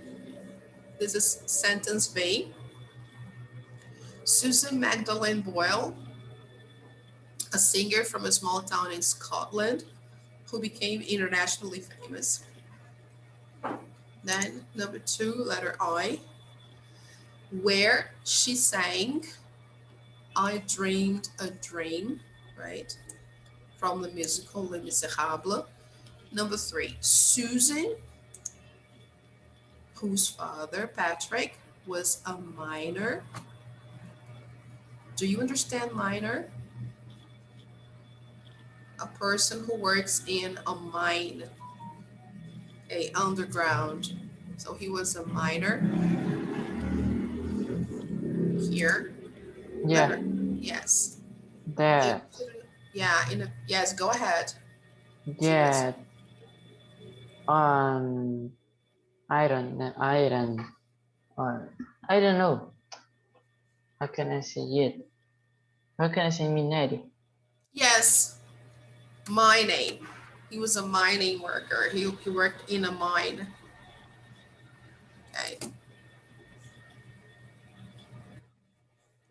this is sentence B. Susan Magdalene Boyle, a singer from a small town in Scotland who became internationally famous. Then number 2, letter I, where she sang I Dreamed a Dream, right? From the musical Les Miserables. Number 3, Susan, whose father, Patrick, was a miner. Do you understand miner? A person who works in a mine, a underground. So he was a miner. Here. Yeah. Yes. That. Yeah. Yes. Go ahead. Yeah. Iron. Or I don't know. How can I say it? How can I say minério? Yes. Mining. He was a mining worker. He worked in a mine. Okay.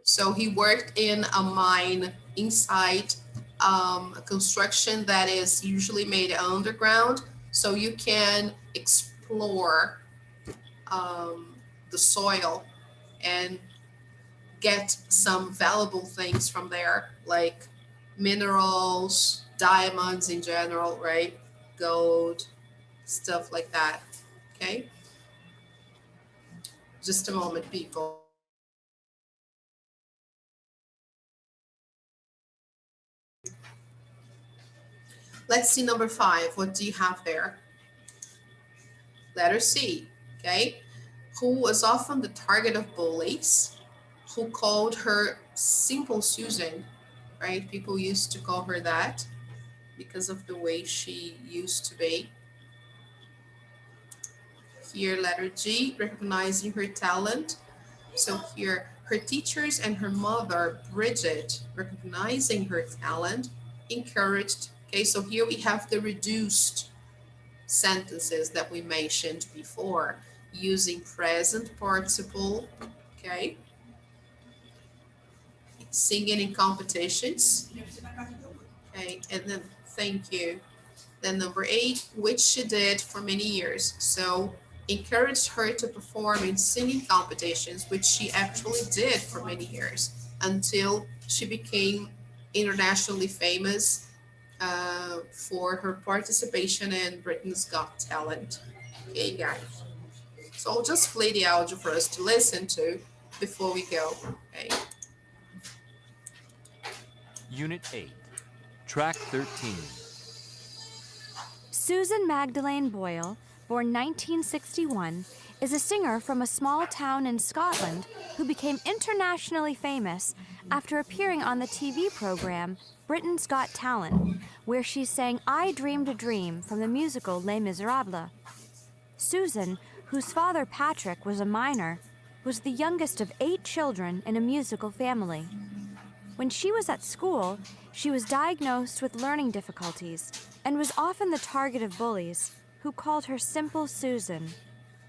So he worked in a mine inside a construction that is usually made underground. So you can explore the soil and get some valuable things from there, like minerals, diamonds in general, right? Gold, stuff like that. Okay. Just a moment, people. Let's see number 5. What do you have there? Letter C. Okay. Who was often the target of bullies, who called her Simple Susan, right? People used to call her that because of the way she used to be. Here, letter G, recognizing her talent. So here, her teachers and her mother, Bridget, recognizing her talent, encouraged. Okay, so here we have the reduced sentences that we mentioned before, using present participle, okay? Singing in competitions, okay? And then, thank you. Then number 8, which she did for many years. So encouraged her to perform in singing competitions, which she actually did for many years until she became internationally famous for her participation in Britain's Got Talent. Okay, guys. So I'll just play the audio for us to listen to before we go. Okay. Unit 8, Track 13. Susan Magdalene Boyle, born 1961, is a singer from a small town in Scotland who became internationally famous after appearing on the TV program Britain's Got Talent, where she sang I Dreamed a Dream from the musical Les Miserables. Susan, whose father Patrick was a miner, was the youngest of 8 children in a musical family. When she was at school, she was diagnosed with learning difficulties and was often the target of bullies, who called her Simple Susan.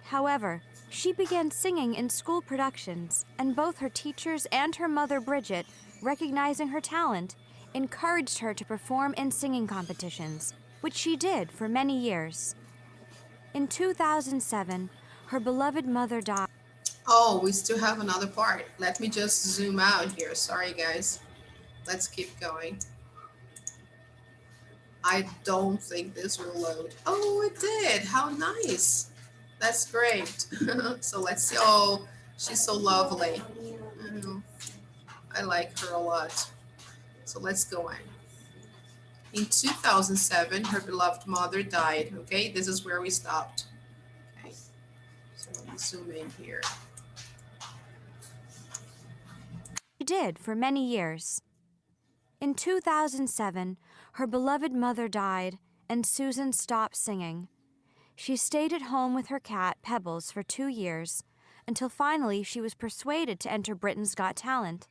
However, she began singing in school productions, and both her teachers and her mother Bridget, recognizing her talent, encouraged her to perform in singing competitions, which she did for many years. In 2007, her beloved mother died. Oh, we still have another part. Let me just zoom out here. Sorry, guys. Let's keep going. I don't think this will load. Oh, it did. How nice. That's great. So let's see. Oh, she's so lovely. I like her a lot. So let's go on. In 2007, her beloved mother died. Okay, this is where we stopped. Okay, so let me zoom in here. She did for many years. In 2007, her beloved mother died, and Susan stopped singing. She stayed at home with her cat, Pebbles, for 2 years, until finally she was persuaded to enter Britain's Got Talent.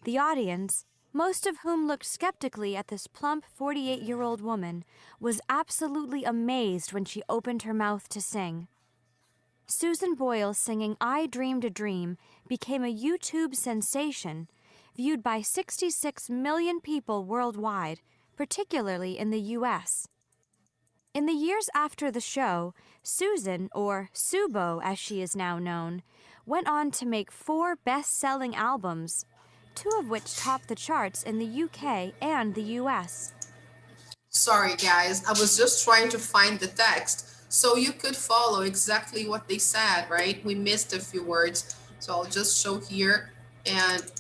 The audience, most of whom looked skeptically at this plump 48-year-old woman, was absolutely amazed when she opened her mouth to sing. Susan Boyle singing I Dreamed a Dream became a YouTube sensation, viewed by 66 million people worldwide, particularly in the US. In the years after the show, Susan, or Subo as she is now known, went on to make 4 best-selling albums, 2 of which topped the charts in the UK and the US. Sorry, guys. I was just trying to find the text so you could follow exactly what they said, right? We missed a few words. So I'll just show here and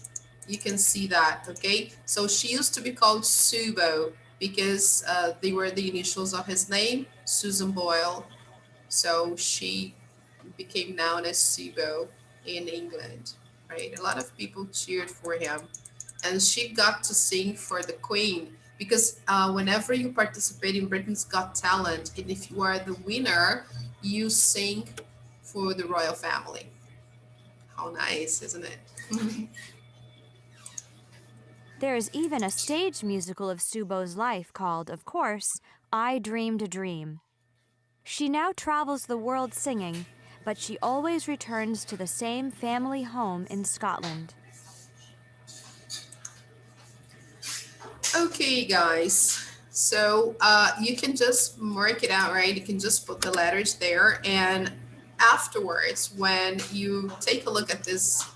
you can see that, okay? So she used to be called Subo because they were the initials of his name, Susan Boyle. So she became known as Subo in England, right? A lot of people cheered for him. And she got to sing for the Queen because whenever you participate in Britain's Got Talent, and if you are the winner, you sing for the royal family. How nice, isn't it? There is even a stage musical of Subo's life called, of course, I Dreamed a Dream. She now travels the world singing, but she always returns to the same family home in Scotland. Okay, guys. So you can just mark it out, right? You can just put the letters there. And afterwards, when you take a look at this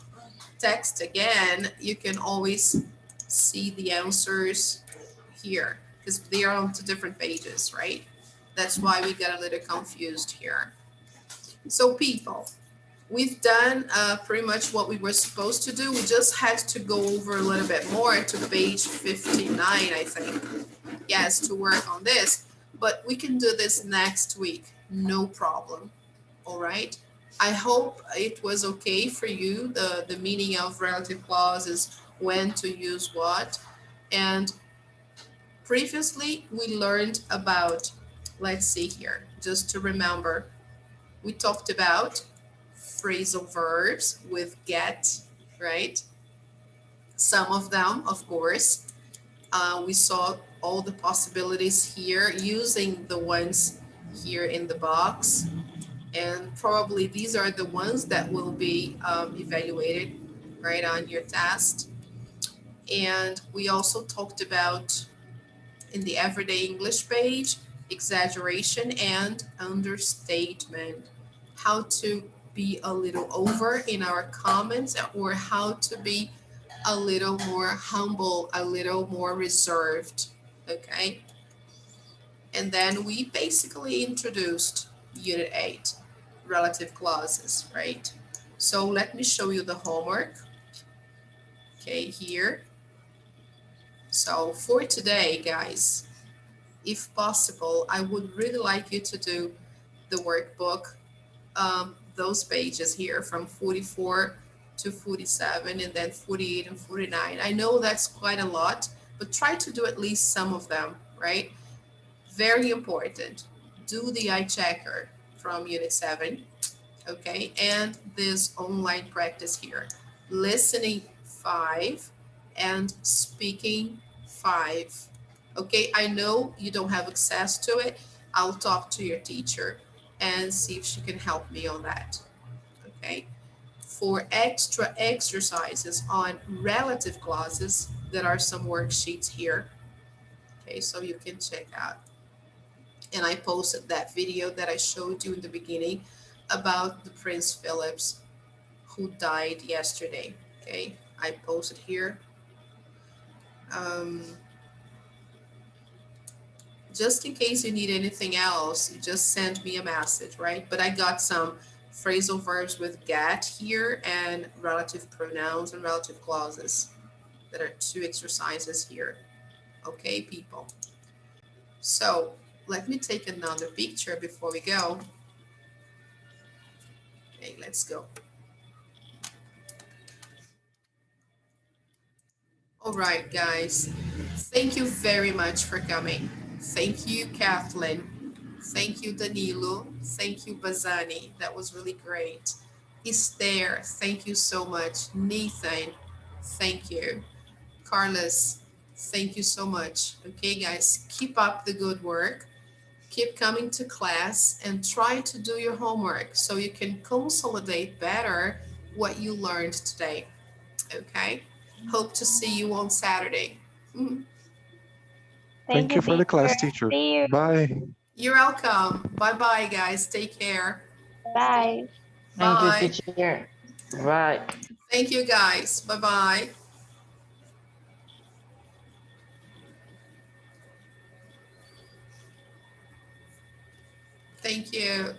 text again, you can always see the answers here because they are on 2 different pages, right? That's why we got a little confused here. So people, we've done pretty much what we were supposed to do. We just had to go over a little bit more to page 59, I think. Yes, to work on this, but we can do this next week, no problem. All right. I hope it was okay for you, the meaning of relative clauses, when to use what. And previously we learned about, let's see here, just to remember, we talked about phrasal verbs with get, right? Some of them, of course. We saw all the possibilities here using the ones here in the box. And probably these are the ones that will be evaluated right on your test. And we also talked about in the everyday English page, exaggeration and understatement, how to be a little over in our comments or how to be a little more humble, a little more reserved, okay? And then we basically introduced Unit 8, relative clauses, right? So let me show you the homework, okay, here. So for today, guys, if possible, I would really like you to do the workbook, those pages here from 44 to 47 and then 48 and 49. I know that's quite a lot, but try to do at least some of them, right? Very important. Do the eye checker from Unit 7, okay? And this online practice here. Listening 5 and speaking 5. Okay, I know you don't have access to it. I'll talk to your teacher and see if she can help me on that. Okay, for extra exercises on relative clauses, there are some worksheets here. Okay, so you can check out. And I posted that video that I showed you in the beginning about the Prince Phillips who died yesterday. Okay, I posted here. Um, just in case you need anything else, you just send me a message, right? But I got some phrasal verbs with get here and relative pronouns and relative clauses. There are 2 exercises here. Okay, people. So let me take another picture before we go. Okay, let's go. All right, guys. Thank you very much for coming. Thank you, Kathleen. Thank you, Danilo. Thank you, Bazani. That was really great. Esther, thank you so much. Nathan, thank you. Carlos, thank you so much. Okay, guys, keep up the good work. Keep coming to class and try to do your homework so you can consolidate better what you learned today. Okay? Hope to see you on Saturday. Mhm. Thank Thank you, you for the teacher. class, teacher. See you. Bye. You're welcome. Bye-bye, guys. Take care. Bye. Thank you, Bye. teacher. Bye. Thank you, guys. Bye-bye. Thank you.